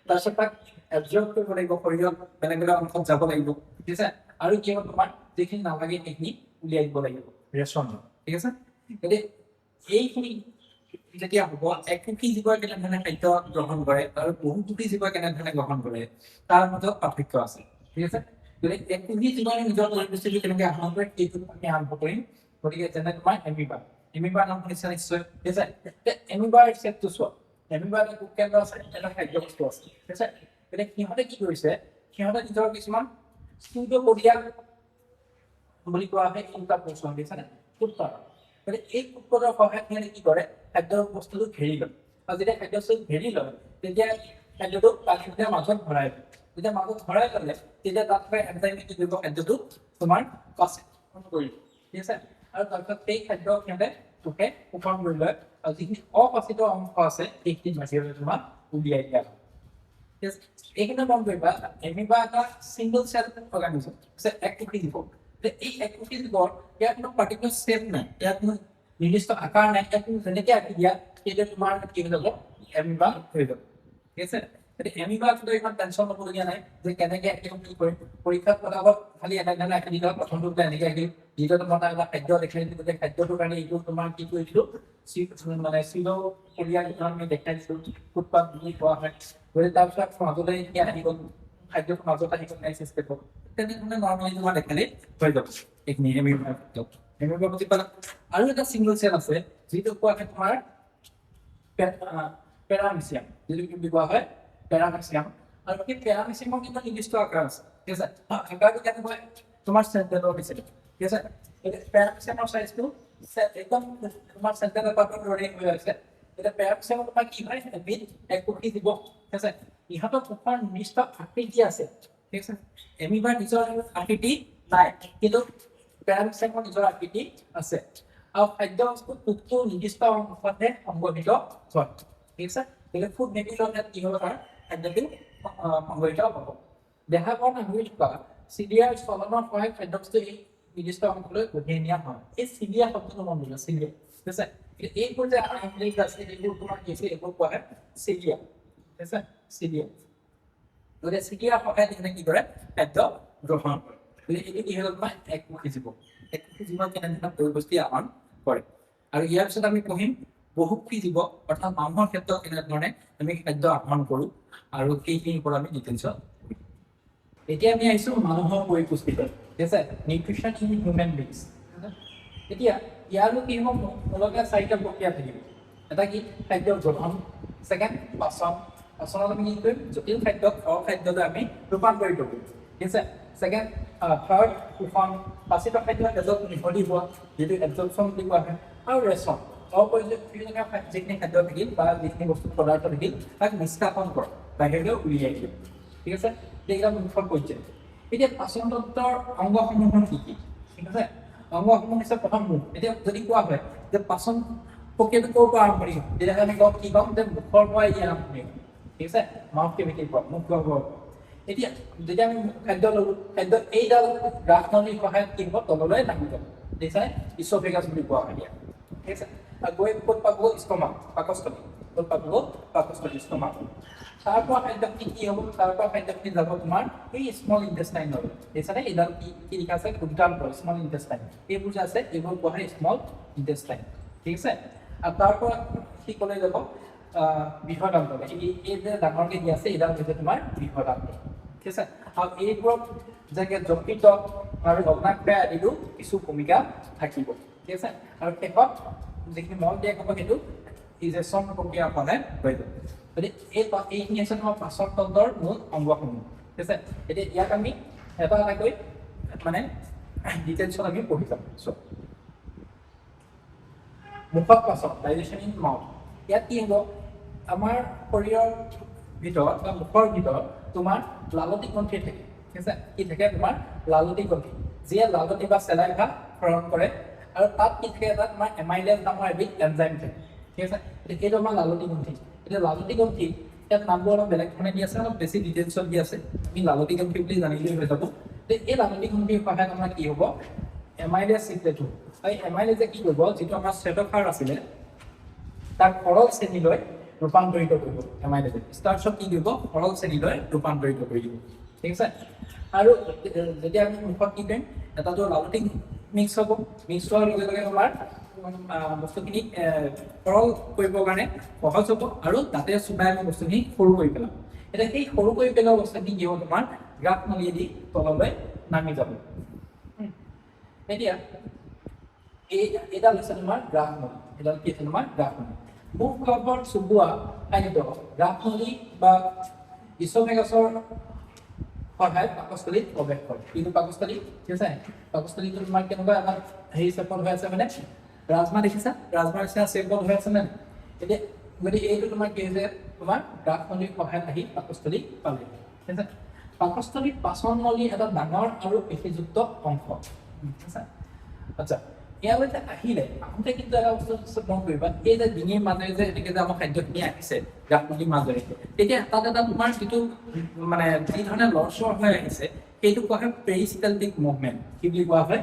[SPEAKER 1] তাৰপিছত তাক এবজৰ্ব কৰিব লাগিব শৰীৰত বেলেগ বেলেগ অংশত যাব লাগিব ঠিক আছে আৰু কি হ'ব তোমাৰ যিখিনি নালাগে সেইখিনি উলিয়াই দিব লাগিব ৰেচন ঠিক আছে গতিকে এইখিনি যেতিয়া হ'ব একোটি জীৱই কেনেধৰণে খাদ্য গ্ৰহণ কৰে আৰু বহুকোটি জীৱই কেনেধৰণে গ্ৰহণ কৰে তাৰ মাজত পাৰ্থক্য আছে ঠিক আছে গতিকে একোটি জীৱই নিজৰ পৰিপুষ্টিটো কেনেকৈ আহৰণ কৰে সেইটো আমি আৰম্ভ কৰিম গতিকে যেনে তোমাৰ এমিবাৰ নাম শুনিছা নিশ্চয় ঠিক আছে এমিবাৰ চেটটো চোৱা এমিবাৰ এটা কোষ কেন্দ্ৰ আছে এটা খাদ্য বস্তু আছে ঠিক আছে গতিকে সিহঁতে কি কৰিছে সিহঁতে নিজৰ কিছুমান ছিউডোপডিয়া বুলি কোৱা হয় ইনটা পোষণ দিছে না কুটপাত মানে এই কুটপাতৰ সহায়ত সিহঁতে কি কৰে খাদ্য বস্তুটো ঘেৰি লয় আৰু যেতিয়া খাদ্য বস্তু ঘেৰি লয় তেতিয়া খাদ্যটো পানীৰ মাজত ভৰাই লয় যেতিয়া মাজত ভৰাই ল'লে তেতিয়া তাত এনজাইমে কি কৰিব খাদ্যটো তোমাৰ পাচন কৰিব ঠিক আছে আৰু তাৰপিছত সেই খাদ্য সিহঁতে পোকে শোষণ কৰি লয় আৰু যিখিনি অপাচিত অংশ আছে সেইখিনি বাহিৰলৈ তোমাক উলিয়াই দিয়া হয় এইখিনি মন কৰিবা এমিবা এটা সিংগল সেল অৰ্গানিজম এককোষী জীৱ এই এককোষী জীৱৰ ইয়াৰ কোনো পাৰ্টিকুলাৰ শেপ নাই ইয়াৰ কোনো নিৰ্দিষ্ট আকাৰ নাই ইয়াক তুমি যেনেকৈ আঁকি দিয়া তেতিয়া তোমাৰ কি হৈ যাব এমিবা হৈ যাব ঠিক আছে এমিবা কিন্তু ইমান টেনশ্যন ল'বলগীয়া নাই যে কেনেকৈ আঁকিম কি কৰিম পৰীক্ষাত পতাপত খালি এনেধৰণে আঁকি দিলে প্ৰথমটো এনেকৈ আঁকিম দ্বিতীয়টো মই এটা খাদ্য দেখাই দিলোঁ যে খাদ্যটোৰ কাৰণে এইটো তোমাৰ কি কৰিছিলোঁ মানে চিলোপডিয়া আমি দেখাই দিছিলোঁ ফুটপাথ বুলি কোৱা হয় গতিকে তাৰপিছত মাজতে এতিয়া আহি গ'ল খাদ্যটো মাজত আহি গ'ল নেক্সট ষ্টেপত তেনেধৰণে নৰ্মেলি তোমাৰ দেখালে হৈ যাব এইখিনি এমিবা এমিবা বুজি পালা আৰু এটা ছিংগল চেল আছে যিটো কোৱা হয় তোমাৰ পেৰামিচিয়াম যিটো কি বুলি কোৱা হয় পেৰামিচিয়াম আৰু সেই পেৰামিচিয়ামৰ কিন্তু নিৰ্দিষ্ট আকাৰ আছে ঠিক আছে আকাৰটো কেনেকুৱা তোমাৰ চেণ্টেলৰ নিচিনা ঠিক আছে পেৰামিচিয়ামৰ চাইজটো একদম তোমাৰ চেণ্টেলৰ পাতৰ দৰে হৈ আছে এতিয়া পেৰামিচিয়ামৰ তোমাৰ কি হয় এবিধ এককোষী জীৱ ঠিক আছে ইহঁতৰ মুখৰ নিৰ্দিষ্ট আকৃতি আছে ঠিক আছে এমিবাৰ নিজৰ আকৃতি নাই কিন্তু পেৰামিচিয়ামৰ নিজৰ আকৃতি আছে আৰু খাদ্য বস্তু কোষটোৰ নিৰ্দিষ্ট অংশতে সংগঠিত হয় ঠিক আছে গতিকে ফুড নেটৱৰ্কত কি হ'ব তাৰ খাদ্যটো সংগঠিত হ'ব দেখা পোৱা নাগৰি থকা চিলিয়াৰ চলনৰ সহায়ত খাদ্য বস্তু এই নিৰ্দিষ্ট অংশলৈ কঢ়িয়াই নিয়া হয় এই চিলিয়া শব্দটো মন দিবা চিলিয়া ঠিক আছে এইবোৰ যে ইংলিছ আছে এইবোৰ তোমাৰ কি আছে এইবোৰ কোৱা হয় চিলিয়া ঠিক আছে চিলিয়া গতিকে চিলিয়াৰ সহায়ত এনে কি কৰে খাদ্য গ্ৰহণ কৰে গতিকে এইটো কি হ'ল তোমাৰ এককোষী জীৱ কেনেধৰণে পৰিপুষ্টি আহৰণ কৰে আৰু ইয়াৰ পিছত আমি পঢ়িম বহুকোষী জীৱ অৰ্থাৎ মানুহৰ ক্ষেত্ৰত কেনেধৰণে আমি খাদ্য আহৰণ কৰোঁ আৰু সেইখিনিৰ ওপৰত আমি ডিটেইলছত এতিয়া আমি আহিছোঁ মানুহৰ পৰিপুষ্টিলৈ ঠিক আছে নিউট্ৰিশ্যন ইন হিউমেন বিংছ এতিয়া ইয়াৰো কি হ'ব মূলতঃ চাৰিটা প্ৰক্ৰিয়া থাকিব এটা কি খাদ্য গ্ৰহণ ছেকেণ্ড পাচনত আমি কি কৰিম জটিল খাদ্যক সৰল খাদ্যলৈ আমি ৰূপান্তৰিত কৰিম ঠিক আছে ছেকেণ্ড থাৰ্ড শোষণ পাচিত খাদ্য তেজত মিহলি হোৱা যিটো এবজৰ্পশ্যন বুলি কোৱা হয় আৰু ৰেচন অপ্ৰয়োজনীয় যিখিনি খাদ্য থাকিল বা যিখিনি বস্তু পদাৰ্থ থাকিল তাক নিষ্কাশন কৰক বাহিৰলৈ উলিয়াই দিয়ক ঠিক আছে এইকেইটা মুখ্য পৰ্যায় এতিয়া পাচন তন্ত্ৰৰ অংগসমূহৰ কি কি ঠিক আছে অংগসমূহ হৈছে প্ৰথম মুখ এতিয়া যদি কোৱা হয় যে পাচন প্ৰক্ৰিয়াটো ক'ৰ পৰা আৰম্ভণি হয় তেতিয়াহ'লে আমি কি ক'ম যে মুখৰ পৰাই ই আৰম্ভণি হয় ঠিক আছে মাউথ কেভিটিৰ পৰা মুখ গহ্বৰৰ এতিয়া যেতিয়া আমি খাদ্য ল'লোঁ খাদ্য এইডাল ৰাজনলীৰ সহায়ত কি হ'ব তললৈ নামি যাব ঠিক আছে ইছ'ফেগাছ বুলি কোৱা হয় ইয়াক ঠিক আছে গৈ ক'ত পাব ষ্টমাক পাকস্থলী পাব পাকস্থলী ষ্টমাক তাৰ পৰা খাদ্যখিনি কি হ'ব তাৰ পৰা খাদ্যখিনি যাব তোমাৰ এই স্মল ইন্টেষ্টাইন হ'ব দেখানে এডাল কি লিখা আছে উদ্যান স্মল ইন্টেষ্টাইন এইবোৰ যে আছে এইবোৰ কোৱা হয় স্মল ইন্টেষ্টাইন ঠিক আছে আৰু তাৰ পৰা কি ক'লে যাব বৃহদান্ত এই যে ডাঙৰকে দি আছে এডাল হৈছে তোমাৰ বৃহদান্ত ঠিক আছে আৰু এইবোৰত যেনেকৈ যকৃত আৰু অগ্নাশয় আদিৰো কিছু ভূমিকা থাকিব ঠিক আছে আৰু শেষত যিখিনি মল দিয়া হ'ব সেইটো ইজেকশ্যন প্ৰক্ৰিয়াৰ ফলত হৈ যাব গতিকে এইখিনি আছে তোমাৰ পাচন তন্ত্ৰৰ মূল অংগসমূহ ঠিক আছে এতিয়া ইয়াক আমি এটা এটাকৈ মানে ডিটেইলছত আমি পঢ়ি যাম চোৱা মুখত পাচন ডাইজেশ্যন ইন মাউথ ইয়াত কি হ'ব আমাৰ শৰীৰৰ ভিতৰত বা মুখৰ ভিতৰত তোমাৰ লালতি গ্ৰন্থি থাকে ঠিক আছে কি থাকে তোমাৰ লালতি গ্ৰন্থি যিয়ে লালতি বা চেলাইভা ক্ষৰণ কৰে আৰু তাত কি থাকে এটা তোমাৰ এমাইলেজ নামৰ এবিধ এনজাইম থাকে ঠিক আছে এইটো আমাৰ লালতি গ্ৰন্থি এতিয়া লালতি গ্ৰন্থি ইয়াত নামবোৰ অলপ বেলেগ ধৰণে দি আছে অলপ বেছি ডিটেইলছত দি আছে আমি লালতি গ্ৰন্থি বুলি জানিলেই হৈ যাব এই লালতি গ্ৰন্থিৰ সহায়ত আমাৰ কি হ'ব এমাইলেজ চিক্ৰেট হ'ব আৰু এমাইলেজে কি কৰিব যিটো আমাৰ শ্বেতসাৰ আছিলে তাক সৰল শ্ৰেণীলৈ ৰূপান্তৰিত কৰিব এমাইলেজে ষ্টাৰ্চত কি দিব সৰল শ্ৰেণীলৈ ৰূপান্তৰিত কৰি দিব ঠিক আছে আৰু যেতিয়া আমি মুখত কি কৰিম এটাতো লালতি মিক্স হ'ব মিক্স হোৱাৰ লগে লগে তোমাৰ বস্তুখিনি সৰল কৰিবৰ কাৰণে সহজ হ'ব আৰু তাতে চুবাই আমি বস্তুখিনি সৰু কৰি পেলাম এতিয়া সেই সৰু কৰি পেলোৱা বস্তুখিনি কি হ'ব তোমাৰ গাঁত নলীয়েদি তললৈ নামি যাব এতিয়া এইডাল হৈছে তোমাৰ গ্ৰাফ নলী এডাল কি আছে তোমাৰ গ্ৰাফ নলী মুখ গৰ্ভত চুবোৱা খাদ্য গ্ৰাফ নলী বা ইছ'ফেগাছৰ সহায়ত পাকস্থলীত প্ৰৱেশ কৰে কিন্তু পাকস্থলী ঠিক আছে পাকস্থলীটো তোমাৰ কেনেকুৱা এটা হেৰি চেপত হৈ আছে মানে ৰাজমাহ দেখিছা ৰাজমাহ নিচিনা চেপত হৈ আছে নে এতিয়া গতিকে এইটো তোমাৰ কি হৈছে তোমাৰ গ্ৰাফ নলীৰ সহায়ত আহি পাকস্থলী পালে ঠিক আছে পাকস্থলীত পাচন নলী এটা ডাঙৰ আৰু পেশীযুক্ত অংশ ঠিক আছে আচ্ছা ইয়ালৈ আহিলে আহোঁতে কিন্তু এটা বস্তু মন কৰিবা এই যে ডিঙিৰ মাজেৰে যে এনেকৈ যে আমাৰ খাদ্যখিনি আহিছে গ্ৰাফ নলীৰ মাজেৰে তেতিয়া তাত এটা তোমাৰ যিটো মানে যি ধৰণে লৰচৰ হৈ আহিছে সেইটো কোৱা হয় পেৰিষ্টেলটিক মুভমেণ্ট কি বুলি কোৱা হয়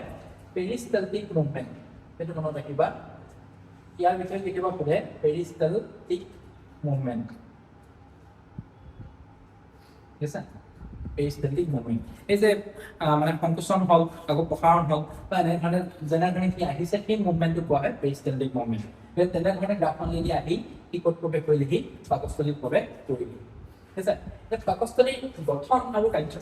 [SPEAKER 1] পেৰিষ্টেলটিক মুভমেণ্ট সেইটো মনত ৰাখিবা ইয়াৰ বিষয়ে কেতিয়াবা সোধে পেৰিষ্টেলটিক মুভমেণ্ট ঠিক আছে পেৰিষ্টেলটিক মুভমেণ্ট এই যে মানে সংকোচন হ'ল আকৌ প্ৰসাৰণ হ'ল বা এনেধৰণে যেনেধৰণে কি আহিছে সেই মুভমেণ্টটো কোৱা হয় পেৰিষ্টেলটিক মুভমেণ্ট তেনেধৰণে গ্ৰাফ নলীয়েদি আহি কি ক'ত প্ৰৱেশ কৰিলেহি পাকস্থলীত প্ৰৱেশ কৰিলে ঠিক আছে পাকস্থলীৰ গঠন আৰু কাৰ্য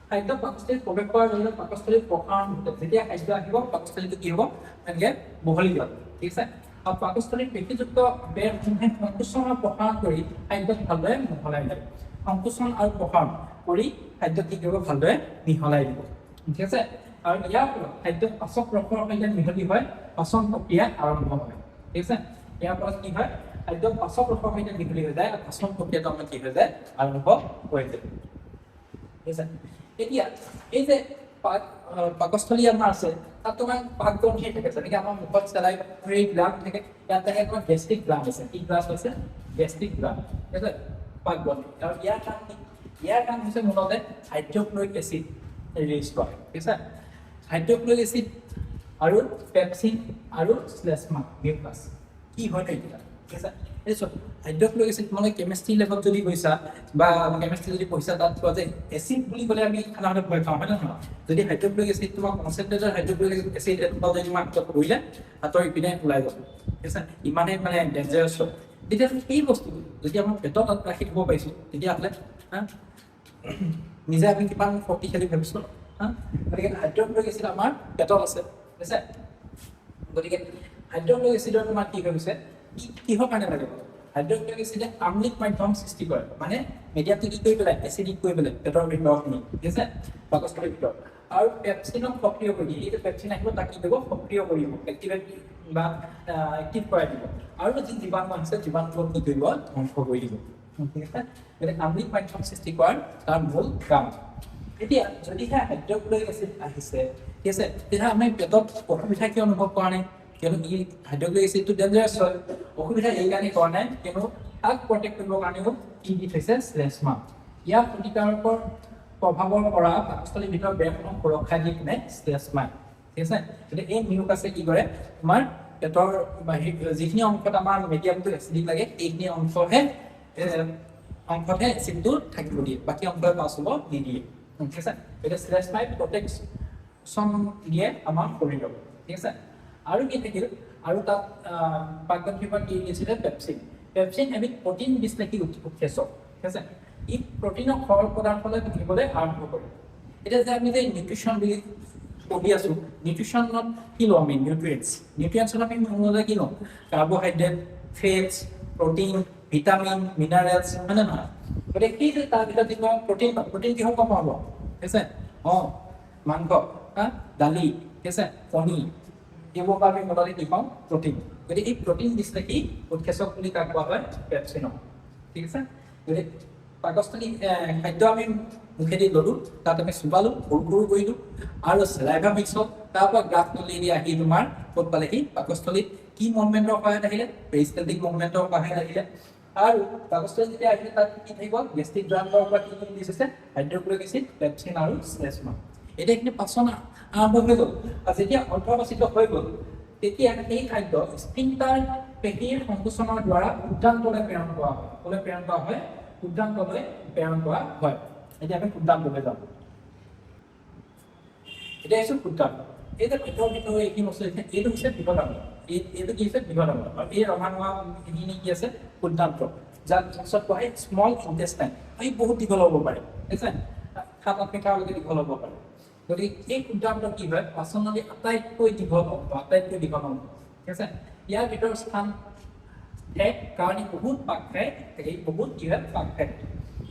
[SPEAKER 1] খাদ্য পাকস্থলীত প্ৰৱেশ কৰাৰ লগে লগে পাকস্থলীত প্ৰসাৰণ ঘটে যেতিয়া খাদ্য আহিব পাকস্থলীটো কি হ'ব এনেকৈ বহলি যাব ঠিক আছে আৰু পাকস্থলীত পেশীযুক্ত বেৰসমূহে সংকোচন আৰু প্ৰসাৰণ কৰি খাদ্যত ভালদৰে মিহলাই যায় সংকোচন আৰু প্ৰসাৰণ কৰি খাদ্য কি কৰিব ভালদৰে মিহলাই দিব ঠিক আছে আৰু ইয়াৰ ফলত খাদ্য পাচক ৰসৰ সৈতে মিহলি হয় পাচন প্ৰক্ৰিয়া আৰম্ভ হয় ঠিক আছে ইয়াৰ ফলত কি হয় খাদ্য পাচক ৰসৰ সৈতে মিহলি হৈ যায় আৰু পাচন প্ৰক্ৰিয়াটো আমাৰ কি হৈ যায় আৰম্ভ হৈ যায় ঠিক আছে এতিয়া এই যে পাকস্থলী আমাৰ আছে তাত তোমাৰ পাকগ্ৰন্থি থাকে যেনেকৈ আমাৰ মুখত চেলাইভাৰী গ্লাণ্ড থাকে ইয়াত থাকে তোমাৰ গেষ্ট্ৰিক গ্লাণ্ড আছে কি গ্লাণ্ড আছে গেষ্ট্ৰিক গ্লাণ্ড ঠিক আছে পাকগ্ৰন্থি আৰু ইয়াৰ কাম হৈছে মূলতে হাইড্ৰক্লৰিক এচিড ৰিলিজ কৰা ঠিক আছে হাইড্ৰক্লৰিক এচিড আৰু পেপচিন আৰু শ্লেষ্মা মিউকাছ কি হয় এতিয়া ঠিক আছে এই চব হাইড্ৰক্লৰিক এচিড মানে কেমিষ্ট্ৰি লেভেলত যদি গৈছা বা কেমিষ্ট্ৰি যদি পঢ়িছা তাত পোৱা যায় এচিড বুলি ক'লে আমি সাধাৰণতে ভয় খাওঁ হয় নে নহয় যদি হাইড্ৰক্লৰিক এচিড তোমাক কনচেনট্ৰেটেড হাইড্ৰক্লৰিক এচিড এটা যদি তোমাক পৰিলে হাতৰ ইপিনে ওলাই যাব ঠিক আছে ইমানেই মানে ডেঞ্জাৰাছ হয় তেতিয়া এই বস্তুটো যদি আমাৰ পেটত ৰাখি থ'ব পাৰিছোঁ তেতিয়াহ'লে নিজে আমি কিমান শক্তিশালী ভাবিছোঁ গতিকে হাইড্ৰক্লৰিক এচিড আমাৰ পেটত আছে ঠিক আছে গতিকে হাইড্ৰক্লৰিক এচিডৰ তোমাৰ কি হৈছে কিহৰ কাৰণে লাগে হাইড্ৰক্লৰিক এচিডে আম্লিক মাধ্যম সৃষ্টি কৰে মানে মিডিয়ামটো কি কৰি পেলাই এচিডিক কৰি পেলাই পেটৰ ভিতৰখিনি ঠিক আছে পাকস্থলীৰ ভিতৰত আৰু পেপচিনক সক্ৰিয় কৰি দিয়ে এইটো পেপচিন আহিব তাক কি কৰিব সক্ৰিয় কৰিব এক্টিভেট বা এক্টিভ কৰাই দিব আৰু যি জীৱাণু আছে জীৱাণুবোৰ কি কৰিব ধ্বংস কৰি দিব ঠিক আছে গতিকে আম্লিক মাধ্যম সৃষ্টি কৰাৰ তাৰ মূল কাম এতিয়া যদিহে হাইড্ৰক্লৰিক এচিড আহিছে ঠিক আছে তেতিয়া আমি পেটত অসুবিধা কিয় অনুভৱ কৰা নাই কিয়নো ই হাইড্ৰক্লৰিক এচিডটো ডেঞ্জাৰাছ হয় অসুবিধা এই কাৰণে কৰা নাই কিয়নো তাক প্ৰটেক্ট কৰিবৰ কাৰণেও কি দি থৈছে শ্লেষ্মা ইয়াৰ ক্ষতিকাৰকৰ প্ৰভাৱৰ পৰা পাকস্থলীৰ ভিতৰত বেৰখনক সুৰক্ষা দি পিনে শ্লেষ্মা ঠিক আছে গতিকে এই মিউকাছে কি কৰে তোমাৰ পেটৰ যিখিনি অংশত আমাৰ মিডিয়ামটো এচিডিক লাগে এইখিনি অংশতহে এচিডটো থাকিব দিয়ে, বাকী অংশই পাছ হ'ব নিদিয়ে। ঠিক আছে, এতিয়া শ্লেষ্মাই প্ৰটেকশ্যন দিয়ে আমাৰ শৰীৰক। ঠিক আছে, আৰু কি থাকিল, আৰু তাত পাকঘৰত কি দিছিলে, পেপচিন। পেপচিন এবিধ প্ৰটিন বিশ্লেষী উৎসেচক। ঠিক আছে, ই প্ৰটিনক সৰল পদাৰ্থলৈ থাকিবলৈ আৰম্ভ কৰে। এতিয়া যে আমি যে নিউট্ৰিশ্যন বুলি পঢ়ি আছো, নিউট্ৰিশ্যনত কি লওঁ আমি, নিউট্ৰিয়েণ্টছত আমি মূলতে কি লওঁ, carbohydrate, fates, protein, vitamin, minerals, হয় নে নহয়? গতিকে কি যে তাৰ ভিতৰত যিটো প্ৰটিন কিহৰ পৰা পাব, ঠিক আছে, মাংস, দালি, ঠিক আছে, কণী, এইবোৰ পৰা আমি মূলতে কি পাওঁ, প্ৰটিন। গতিকে এই প্ৰটিন বিশ্লেষী উৎসেচক বুলি কাক কোৱা হয়, পেপচিনক। ঠিক আছে, গতিকে পাকস্থলী খাদ্য আমি মুখেদি ল'লো, তাত আমি চুবালো, সৰু কৰিলো, আৰু চেলাইভা মিক্স হ'ল, তাৰপৰা গ্ৰাফ নলীয়েদি আহি তোমাৰ ক'ত পালেহি, পাকস্থলীত কি মুভমেণ্টৰ সহায়ত আহিলে, পেৰিষ্টেলটিক মুভমেণ্টৰ সহায়ত আহিলে। আৰু পাকস্থলীত যেতিয়া আহিলে তাত কি থাকিব, গেষ্ট্ৰিক গ্ৰাণ্ডৰ পৰা কি ৰিলিজ হৈছে, হাইড্ৰক্লৰিক এচিড, পেপচিন আৰু শ্লেষ্মা। এতিয়া এইখিনি পাচন আৰম্ভ হৈ গ'ল, আৰু যেতিয়া অন্তৰ্বাচিত হৈ গ'ল, তেতিয়া এই খাদ্য স্ফিংটাৰ পেশীৰ সংকোচনৰ দ্বাৰা উদ্যান্তলৈ প্ৰেৰণ কৰা হয়। ক'লৈ প্ৰেৰণ কৰা হয়, উদ্যান্তলৈ প্ৰেৰণ কৰা হয়। এতিয়া আমি উদ্যান্তলৈ যাম। এতিয়া আহিছো উদ্যান্ত। এই যে পেটৰ ভিতৰত এইখিনি বস্তু আছে, এইটো হৈছে বৃহদাংগ। এইটো কি হৈছে, বৃহদাংগ। আৰু এই ৰঙা এইখিনি কি আছে, উদ্যান্ত, যাক পিছত কোৱা হয় স্মল ইন্টেষ্টাইন। এই বহুত দীঘল হ'ব পাৰে, ঠিক আছে, 7-8 মিটাৰলৈকে দীঘল হ'ব পাৰে। গতিকে এই উদ্যান্ত কি হয়, পাচন নলীৰ আটাইতকৈ দীঘল অংশ, ঠিক আছে। ইয়াৰ ভিতৰত স্থান ঠেক, কাৰণ ই বহুত পাক খায়, বহুত কি হয়, পাক খায়।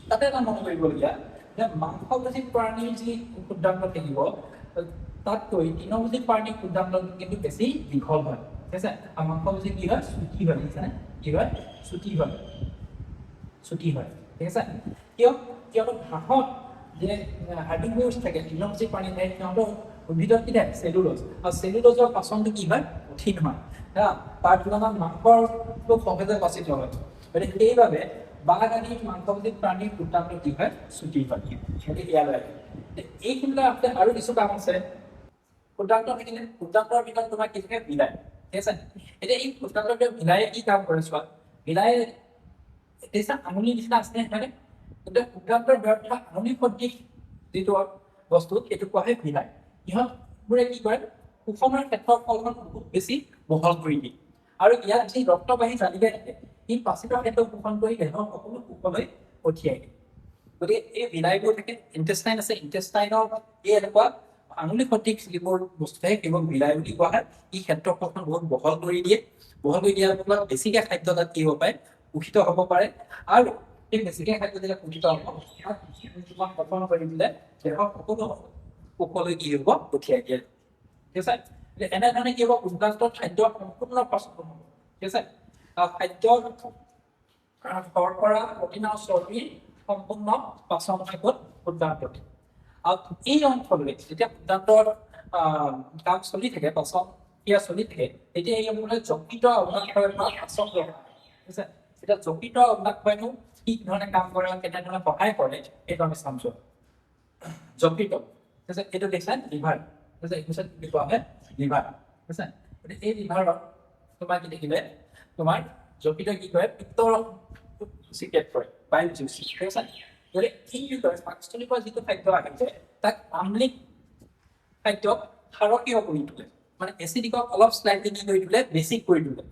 [SPEAKER 1] তাতে এটা মন কৰিবলগীয়া যে মাংসভোজী প্ৰাণীৰ যি উদ্যান্ত থাকিব, তাতকৈ তৃণভোজী প্ৰাণীৰ উদ্যান্ত কিন্তু বেছি দীঘল হয়। ঠিক আছে, আৰু মাংসভোজী কি হয়, চুটি হয়, বুজিছানে, কি হয়, চুটি হয়। ঠিক আছে, কিয়নো ঘাঁহত যে হাৰ্ডিংবোৰ্ছ থাকে, তৃণভোজী প্ৰাণী থাকে, সিহঁতৰ উদ্ভিদত কি থাকে, চেলুলোজ, আৰু চেলুলোজৰ পাচনটো কি হয়, কঠিন হয়, তাৰ তুলনাত মাংসৰ সহজে বাচিত হয়। গতিকে সেইবাবে বাঘ আদি মাংসভোজী প্ৰাণীৰ উদ্যান্ত কি হয়, চুটি হয়। গতিকে ইয়ালৈ এইখিনিলৈ আছে আৰু কিছু কাম আছে। উদ্যান্ত থাকিলে উদ্যান্তৰ ভিতৰত তোমাৰ কি থাকে, বিলাই। ঠিক আছে, এতিয়া এই উদ্যান্তৰ ভিতৰত বিলায়ে কি কাম কৰে চোৱা, বিলায়ে এতিয়া আঙুলি নিচিনা আছে নহয়, কিন্তু উদ্যান্তৰ ভিতৰত থকা আঙুলি সদৃশ যিটো বস্তু, সেইটো কোৱা হয় বিলাই। ইহঁতবোৰে কি কৰে, সুষমৰ ক্ষেত্ৰফলখন বহুত বেছি বহল কৰি দিয়ে, আৰু ইয়াত যি ৰক্তবাহী জালিকা থাকে, ই পাচিত ক্ষেত্ৰ শোষণ কৰি দেহৰ সকলো কোষলৈ পঠিয়াই দিয়ে। গতিকে এই বিলাইবোৰ থাকে, ইণ্টেষ্টাইন আছে, ইণ্টেষ্টাইনৰ এই এনেকুৱা আঙুলি সদৃশ যিবোৰ বস্তু থাকে, সেইবোৰ বিলাই বুলি কোৱা হয়। ই ক্ষেত্ৰফলখন বহুত বহল কৰি দিয়ে, বহল কৰি দিয়াৰ ফলত বেছিকে খাদ্য তাত কি হ'ব পাৰে, শোষিত হ'ব পাৰে, আৰু এই বেছিকে খাদ্য যেতিয়া শোষিত হ'ব, তোমাক গঠন কৰি দিলে দেহৰ সকলো কোষলৈ কি হ'ব, পঠিয়াই দিয়ে। ঠিক আছে, এনেধৰণে কি হ'ব, উদ্যান্তৰ খাদ্য সম্পূৰ্ণ পাচন হ'ব। ঠিক আছে, খাদ্য শৰ্কৰা, প্ৰটিন আৰু চৰ্বি সম্পূৰ্ণ পাচন হয় ক'ত, উদ্যান্তত। আৰু এই অঞ্চললৈ যেতিয়া উদ্যান্তৰ কাম চলি থাকে, পাচন ক্ৰিয়া চলি থাকে, তেতিয়া এই অঞ্চললৈ যকৃত অগ্নাশয়ৰ পৰা পাচন গ্ৰহণ হয়। ঠিক আছে, এতিয়া যকৃত অগ্নাশয়নো কি ধৰণে কাম কৰে, কেনেধৰণে সহায় কৰে, এইটো আমি চাম। যকৃত, ঠিক আছে, এইটো দেখিছা লিভাৰ, ঠিক আছে, এইটো কি কোৱা হয়, লিভাৰ। ঠিক আছে, গতিকে এই লিভাৰত তোমাৰ কি দেখিলে, তোমাৰ যকৃত কি কৰে, পিত্তৰ চিক্ৰেট কৰে, বাইল জুইচ। ঠিক আছে, গতিকে এই কি কৰে, পাকস্থলীৰ পৰা যিটো খাদ্য আহিছে, তাক আম্লিক খাদ্যক ক্ষাৰকীয় কৰি তোলে, মানে এচিডিকক অলপ স্লাইটলি কি কৰি তোলে, বেছিক কৰি তোলে।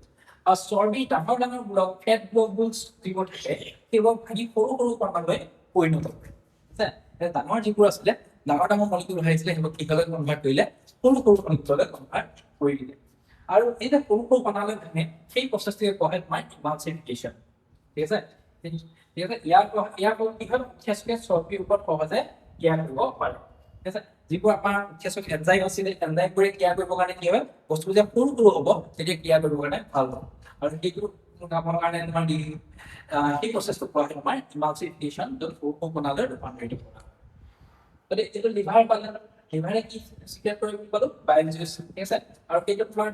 [SPEAKER 1] আৰু চৰ্বি, ডাঙৰ ডাঙৰ ব্লক, ফেট গ্ল'বুলছ যিবোৰ থাকে, সেইবোৰ ভাঙি সৰু সৰু কণালৈ পৰিণত কৰে। ঠিক আছে, ডাঙৰ যিবোৰ আছিলে, ডাঙৰ ডাঙৰ মলিকিউল আহিছিলে, সেইবোৰ কিহলৈ কনভাৰ্ট কৰিলে, সৰু সৰু মলিকিউললৈ কনভাৰ্ট কৰি দিলে। আৰু এই যে সৰু সৰু কণালৈ ভাঙে, সেই প্ৰচেছটোকে কোৱা হয় তোমাৰ ইমালচিফিকেশ্যন। ঠিক আছে, ইয়াৰ ফলত কি হয়, উৎসেচকে চৰ্বিৰ ওপৰত সহজে ক্ৰিয়া কৰিব পাৰে। ঠিক আছে, যিবোৰ আমাৰ উৎসেচক এনজাইম আছিলে, এনজাইমবোৰে ক্ৰিয়া কৰিবৰ কাৰণে কি হয়, বস্তুবোৰ যে সৰু সৰু হ'ব, তেতিয়া ক্ৰিয়া কৰিবৰ কাৰণে ভাল হ'ব। আৰু সেইটো কামৰ কাৰণে তোমাৰ সেই প্ৰচেছটো কোৱা হয় তোমাৰ ইমালচিফিকেশ্যন, য'ত সৰু সৰু কণালৈ ৰূপান্তৰিত কৰা হয়। গতিকে এইটো লিভাৰ পালে, লিভাৰে কি চিক্ৰেট কৰে বুলি ক'লো, বাইল জুইচ। ঠিক আছে, আৰু সেইটো তোমাৰ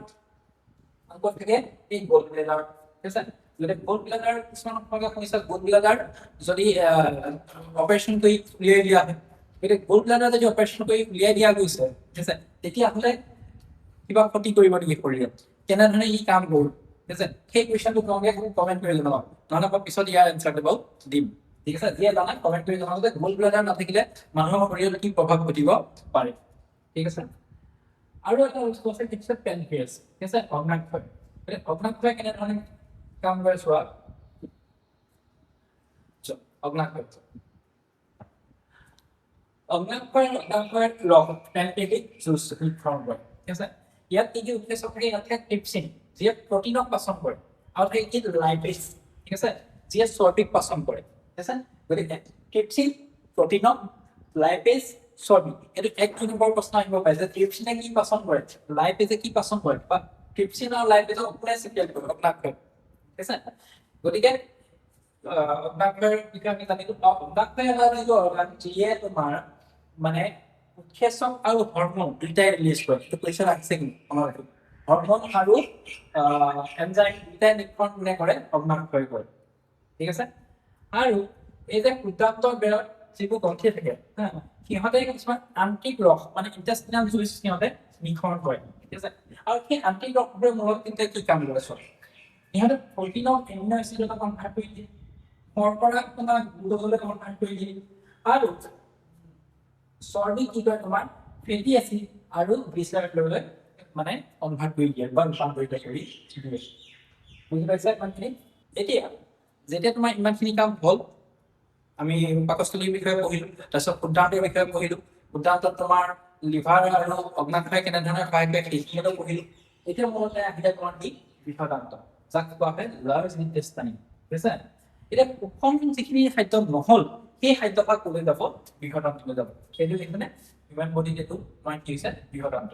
[SPEAKER 1] ক'ত থাকে, এই গল ব্লেডাৰ। ঠিক আছে, যদি গল ব্লেডাৰ কিছুমান শুনিছা, গল ব্লেডাৰ যদি অপাৰেশ্যন কৰি উলিয়াই দিয়া হয়, গতিকে গল ব্লেডাৰ যদি অপাৰেশ্যন কৰি উলিয়াই দিয়া গৈছে, ঠিক আছে, তেতিয়াহ'লে কিবা ক্ষতি কৰিব নেকি শৰীৰত, কেনেধৰণে ই কাম কৰোঁ, ঠিক আছে, সেই কুৱেশ্যনটো তোমালোকে কমেণ্ট কৰি জনাবা, নহ'লে মই পিছত ইয়াৰ এনচাৰটো বাৰু দিম, ঠিক আছে। যিয়ে জানা কমেণ্ট কৰি জনাব যে গোল ব্লাডাৰ নাথাকিলে মানুহৰ শৰীৰত কি প্ৰভাৱ ঘটিব পাৰে, ঠিক আছে। আৰু এটা বস্তু আছে কি আছে পেনক্ৰিয়াছ, ঠিক আছে, অগ্নাশয়। অগ্নাশয় কেনেধৰণে কাম কৰে চোৱা, অগ্নাশয় অগ্নাশয়ৰ ৰস পেনক্ৰিয়েটিক জুচ নিৰ্গমন কৰে, ঠিক আছে। ইয়াত কি কি উৎসেচক থাকে, ইয়াত থাকে ট্ৰিপচিন যিয়ে প্ৰটিনক পাচন কৰে, আৰু থাকে কি লাইপেজ, ঠিক আছে, যিয়ে চৰ্বিক পাচন কৰে, ঠিক আছে। গতিকে ট্ৰিপচিন, প্ৰটিনক, লাইপেজ, চৰ্বি, এইটো 1-2 নম্বৰ প্ৰশ্ন আহিব পাৰে যে ট্ৰিপচিনে কি পাচন কৰে, লাইপেজে কি পাচন কৰে, বা ট্ৰিপচিন আৰু লাইপেজক কোনে চিক্ৰেট কৰে, অগ্নাশয়, ঠিক আছে। গতিকে অগ্নাশয়ৰ বিষয়ে আমি জানিলো। অগ্নাশয় এটা যিটো অৰ্গান যিয়ে তোমাৰ মানে উৎসেচক আৰু হৰমন দুইটাই ৰিলিজ কৰে, এইটো কুৱেশ্যন আহিছে কিন্তু মনত ৰাখিব, হৰমন আৰু এনজাইম দুইটাই নিৰ্গমন কোনে কৰে, অগ্নাশয় কৰে, ঠিক আছে। আৰু এই যে ক্ষুদ্ৰান্তৰ বেৰত যিবোৰ গ্ৰন্থি থাকে সিহঁতে কিছুমান আন্তৰিক ৰস মানে ইণ্টেষ্টিনেল জুইচ সিহঁতে নিৰ্গমন কৰে, ঠিক আছে। আৰু সেই আন্তৰিক ৰসবোৰে মূলত কিন্তু কি কাম কৰে চোৱা, সিহঁতে প্ৰটিনক এমিনো এচিডত কনভাৰ্ট কৰি দিয়ে, শৰ্কৰাক তোমাৰ গ্লুক'জলৈ কনভাৰ্ট কৰি দিয়ে, আৰু চৰ্বি কি কৰে তোমাৰ ফেটি এচিড আৰু গ্লিচাৰইডলৈ মানে কনভাৰ্ট কৰি দিয়ে বা ৰূপান্তৰিত কৰি দিয়ে, বুজি পাইছা ইমানখিনি। এতিয়া যেতিয়া তোমাৰ ইমানখিনি কাম হ'ল, আমি পাকস্থলীৰ বিষয়ে পঢ়িলো, তাৰপিছত ক্ষুদ্ৰান্তৰ বিষয়ে পঢ়িলো, ক্ষুদ্ৰান্তত তোমাৰ লিভাৰ আৰু অগ্নাশয় কেনেধৰণে সহায় কৰে সেইখিনিও পঢ়িলো। এতিয়া মূলতে আহিলে তোমাৰ কি বৃহদান্ত, যাক কোৱা হয় লাৰ্জ ইণ্টেষ্টাইন, ঠিক আছে। এতিয়া সুষম যিখিনি খাদ্য নহ'ল সেই খাদ্যভাগ ক'লৈ যাব, বৃহদান্তলৈ যাব, সেইটো লিখোনে হিউমেন বডিত এইটো তোমাৰ কি হৈছে বৃহদান্ত।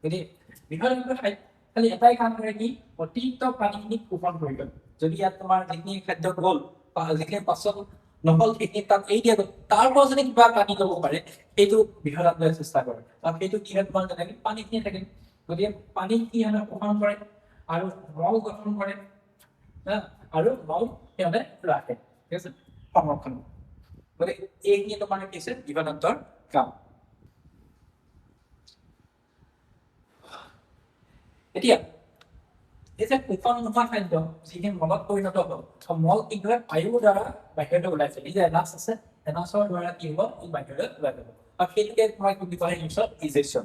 [SPEAKER 1] গতিকে বৃহদান্ত খালি এটাই কাম কৰে কি অতিৰিক্ত পানীখিনি শোষণ কৰি লয়, যদি ইয়াত তোমাৰ যিখিনি খাদ্য গ'ল বা যিখিনি পাচন নহ'ল সেইখিনি তাত এৰি দিয়া গ'ল, তাৰ পৰা যদি কিবা পানী ল'ব পাৰে সেইটো বৃহদান্তই চেষ্টা কৰে, আৰু সেইটো কি হয় তোমাৰ যেনেকে পানীখিনি থাকে, গতিকে পানী কি হয় শোষণ কৰে আৰু মল গঠন কৰে, আৰু মল সিহঁতে ৰাখে, ঠিক আছে, সংৰক্ষণ। গতিকে এইখিনি তোমাৰ কি হৈছে বৃহদান্তৰ কাম। এতিয়া এই যে শোষণ নোহোৱা খাদ্য যিখিনি মলত পৰিণত হ'ল, মল কি হয় বায়ুৰ দ্বাৰা বাহিৰলৈ ওলাইছে, এই যে এনাছ আছে এনাছৰ দ্বাৰা কি হ'ব ই বাহিৰলৈ ওলাই যাব, আৰু সেইটোকে তোমাৰ কি বুলি কোৱা হয় ইংলিছত ইজেকশ্যন,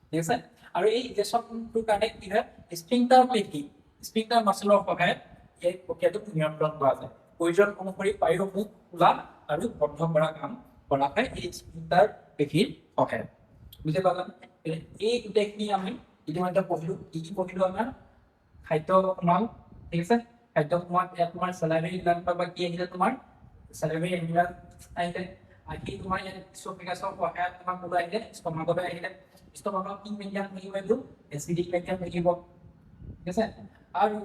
[SPEAKER 1] ঠিক আছে। আৰু এই ইজেকশ্যনটোৰ কাৰণে কি হয় স্ফিংটাৰ পেশী, স্ফিংটাৰ মাচলৰ সহায়ত এই প্ৰক্ৰিয়াটো নিয়ন্ত্ৰণ কৰা যায়, প্ৰয়োজন অনুসৰি বায়ুৰ মুখ খোলা আৰু বন্ধ কৰা কাম কৰা হয় এই স্ফিংটাৰ পেশীৰ সহায়ত, বুজি পালা। এই গোটেইখিনি আমি ইতিমধ্যে পঢ়িলো, কি পঢ়িলো আমাৰ খাদ্য সোমাল, ঠিক আছে, খাদ্য সোমাত ইয়াত তোমাৰ চেলাইভাৰী গ্ল্যান্ড বা কি আহিলে তোমাৰ চেলাইভাৰী গ্ল্যান্ড আহিলে, আহি তোমাৰ ইয়াত ইছ'ফেগাছৰ সহায়ত তোমাৰ ওলাই আহিলে ষ্টমাকলৈ আহিলে, ষ্টমাকত কি মিডিয়াম থাকিব এইটো এচিডিক মিডিয়াম থাকিব, ঠিক আছে। আৰু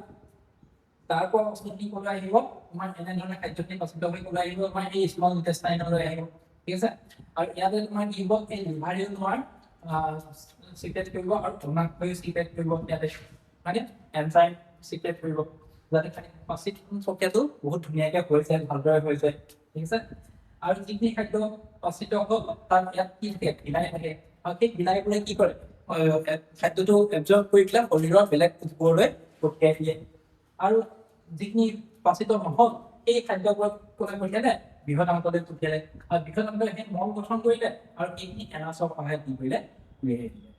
[SPEAKER 1] তাৰ পৰা বস্তুখিনি ওলাই আহিব তোমাৰ এনেধৰণে খাদ্যখিনি পাচিত হৈ ওলাই আহিব তোমাৰ এই স্মল ইণ্টেষ্টাইনলৈ আহিব, ঠিক আছে। আৰু ইয়াতে তোমাৰ কি হ'ব এই লিভাৰেও তোমাৰ চিক্ৰেট কৰিব আৰু অগ্নাশয়ও চিক্ৰেট কৰিব, ইয়াতে মানে এনজাইম চিক্ৰেট কৰিব, যাতে পাচিত প্ৰক্ৰিয়াটো বহুত ধুনীয়াকৈ হৈ যায়, ভালদৰে হৈ যায়, ঠিক আছে। আৰু যিখিনি খাদ্য পাচিত হ'ল তাত ইয়াত কি থাকে ভিনাই থাকে, আৰু সেই ভিনাইবোৰে কি কৰে খাদ্যটো এবজৰ্ব কৰি পেলাই শৰীৰৰ বেলেগ কোষবোৰলৈ পঠিয়াই দিয়ে, আৰু যিখিনি পাচিত নহ'ল সেই খাদ্যবোৰক কোনে পঠিয়ালে বৃহদান্তলৈ পঠিয়ালে, আৰু বৃহদান্তই সেই মল গঠন কৰিলে আৰু এইখিনি এনাছৰ সহায়ত কি কৰিলে উলিয়াই দিলে,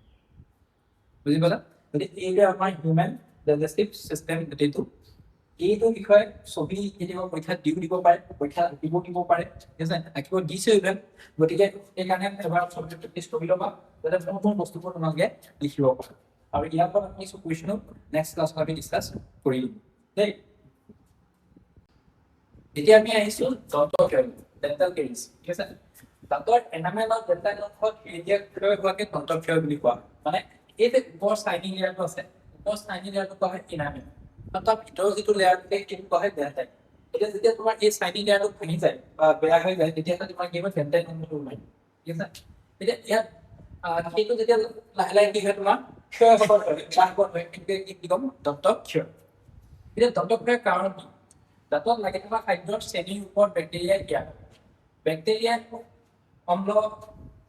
[SPEAKER 1] বুজি পালা। গতিকে এইটোৱে আমাৰ হিউমেন ডাইজেষ্টিভ চিষ্টেম গোটেইটো। এইটো বিষয়ে ছবি কেতিয়াবা পৰীক্ষাত দিব পাৰে, পৰীক্ষা দিব পাৰে, ঠিক আছে, আঁকিব দিছে ইভেন, গতিকে সেইকাৰণে এবাৰ ছবিটো প্ৰেক্টিছ কৰি ল'বা যাতে কোন বস্তুবোৰ তোমালোকে লিখিব পাৰা, আৰু ইয়াৰ পৰা আমি কিছু কুৱেশ্যনো নেক্সট ক্লাছত আমি ডিছকাছ কৰিম দেই। এতিয়া আমি আহিছো ডেণ্টেল কেৰিজ, ঠিক আছে। দাঁতৰ এনামেল আৰু ডেণ্টেল অংশত এৰিয়া ক্ষয় হোৱাকে দন্তক্ষয় বুলি কোৱা হয়, মানে এই যে ওপৰ চাইনিং লেয়াৰটো আছে, ওপৰ চাইনিং লেয়াৰটো কোৱা হয় এনামেল, আৰু তাৰ ভিতৰৰ যিটো লেয়াৰ থাকে সেইটো কোৱা হয় ডেণ্টাইল। এতিয়া যেতিয়া তোমাৰ এই চাইনিং লেয়াৰটো ভাঙি যায় বা বেয়া হৈ যায় তেতিয়াহ'লে তোমাৰ কি হয় ডেণ্টাইল অংশটো ওলাই, ঠিক আছে। এতিয়া ইয়াত সেইটো যেতিয়া লাহে লাহে কি হয় তোমাৰ ক্ষয় হ'ব ধৰে, কি ক'ম দন্তক্ষয়। এতিয়া দন্তক্ষয়ৰ কাৰণ কি, দাঁতত লাগি থকা খাদ্যৰ শ্ৰেণীৰ ওপৰত বেক্টেৰিয়াই দিয়া বেক্টেৰিয়াই অম্ল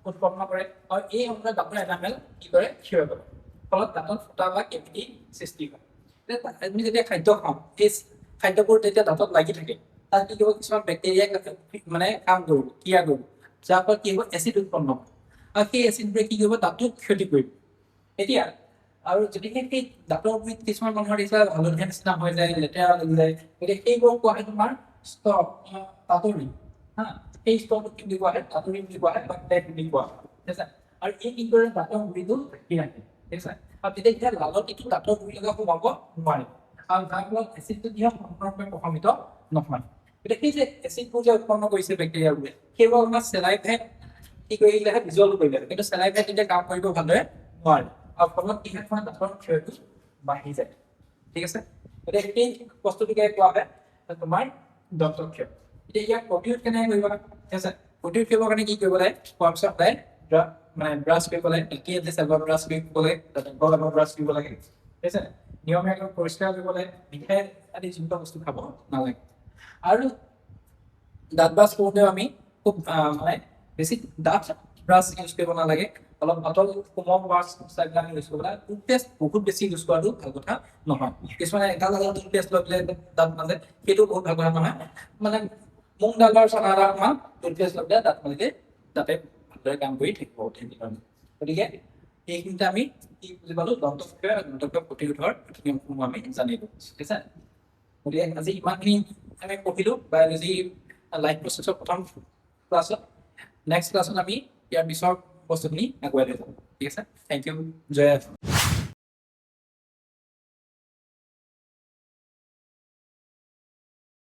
[SPEAKER 1] উৎপন্ন কৰে, আৰু এই অম্লই দাঁতৰ এনামেল কি কৰে ক্ষয় কৰে, ফলত দাঁতত ফুটা বা কেভিটি সৃষ্টি হয়, আমি যেতিয়া খাদ্য খাওঁ সেই খাদ্যবোৰ তেতিয়া দাঁতত লাগি থাকে তাত কি কৰিব কিছুমান বেক্টেৰিয়াই মানে কাম কৰিব ক্ৰিয়া কৰিব যাৰ ফলত কি হ'ব এচিড উৎপন্ন হ'ব আৰু সেই এচিডবোৰে কি কৰিব দাঁতক ক্ষতি কৰিব এতিয়া আৰু যদিহে সেই দাঁতৰ গুৰিত কিছুমান মানুহৰ দেখিছা হালধীয়া নিচিনা হৈ যায় লেতেৰা লাগি যায় গতিকে সেইবোৰ কোৱা হয় তোমাৰ ষ্টক তাঁতৰি হা সেই ষ্টকটো কি বুলি কোৱা হয় তাঁতৰি বুলি কোৱা হয় বা টেক বুলি কোৱা হয় ঠিক আছে আৰু এই কি কৰে দাঁতৰ গুৰিটো ঢাকি ৰাখে ঠিক আছে আৰু তেতিয়া লালত এইটো দাঁতৰ গুৰি লগা সোমাব নোৱাৰে আৰু যাৰ ফলত এচিডটো কি হয় সম্পূৰ্ণৰূপে প্ৰশমিত নহয় গতিকে সেই যে এচিডবোৰ যে উৎপন্ন কৰিছে বেক্টেৰিয়াবোৰে সেইবোৰ আমাৰ চেলাইভে কি কৰিলেহে ভিজুৱেল কৰিলে কিন্তু চেলাইভে তেতিয়া কাম কৰিব ভালদৰে নোৱাৰে আৰু ফলত কি হয় দাঁতৰ ক্ষয়টো বাঢ়ি যায় ঠিক আছে গতিকে সেই বস্তুটোকে কোৱা হয় তোমাৰ দন্তৰ ক্ষয় এতিয়া ইয়াক প্ৰতিৰোধ কেনেকৈ কৰিব ঠিক আছে প্ৰতিৰোধ কৰিবৰ কাৰণে কি কৰিব লাগে খোৱাৰ পিছত সদায় মানে ব্ৰাছ কৰিব লাগে কি আছে চেলভাৰ ব্ৰাছ কৰিব লাগে দাঁতৰ ব্ৰাছ কৰিব লাগে ঠিক আছে নিয়মীয়াকৈ পৰিষ্কাৰ কৰিব লাগে মিঠাই আদি যিবিলাক বস্তু খাব নালাগে আৰু দাঁত ব্ৰাছ কৰোঁতেও আমি খুব মানে বেছি ডাঠ ব্ৰাছ ইউজ কৰিব নালাগে অলপ পাতল কোমল ব্ৰাছ চাইবিলাক ইউজ কৰিব লাগে টুথপেষ্ট বহুত বেছি ইউজ কৰাটো ভাল কথা নহয় কিছুমানে এগাল টুথপেষ্ট লৈ পেলাই দাঁত মাজে সেইটো বহুত ভাল কথা নহয় মানে মুগ দালৰ চানাডাল অকণমান টুথপেষ্ট লৈ পেলাই দাঁত মাজে যাতে ভালদৰে কাম কৰি থাকিব গতিকে এইখিনিতে আমি কি বুজি পালো দন্তক্ষয় আৰু দন্তক্ষয় প্ৰতিৰোধৰ নিয়মসমূহ আমি জানিলো ঠিক আছে গতিকে আজি ইমানখিনি আমি পঢ়িলো বায়'লজি লাইফ প্ৰচেছৰ প্ৰথম ক্লাছত নেক্সট ক্লাছত আমি ইয়াৰ পিছৰ বস্তুখিনি আগুৱাই লৈ যাম ঠিক আছে থেংক ইউ জয়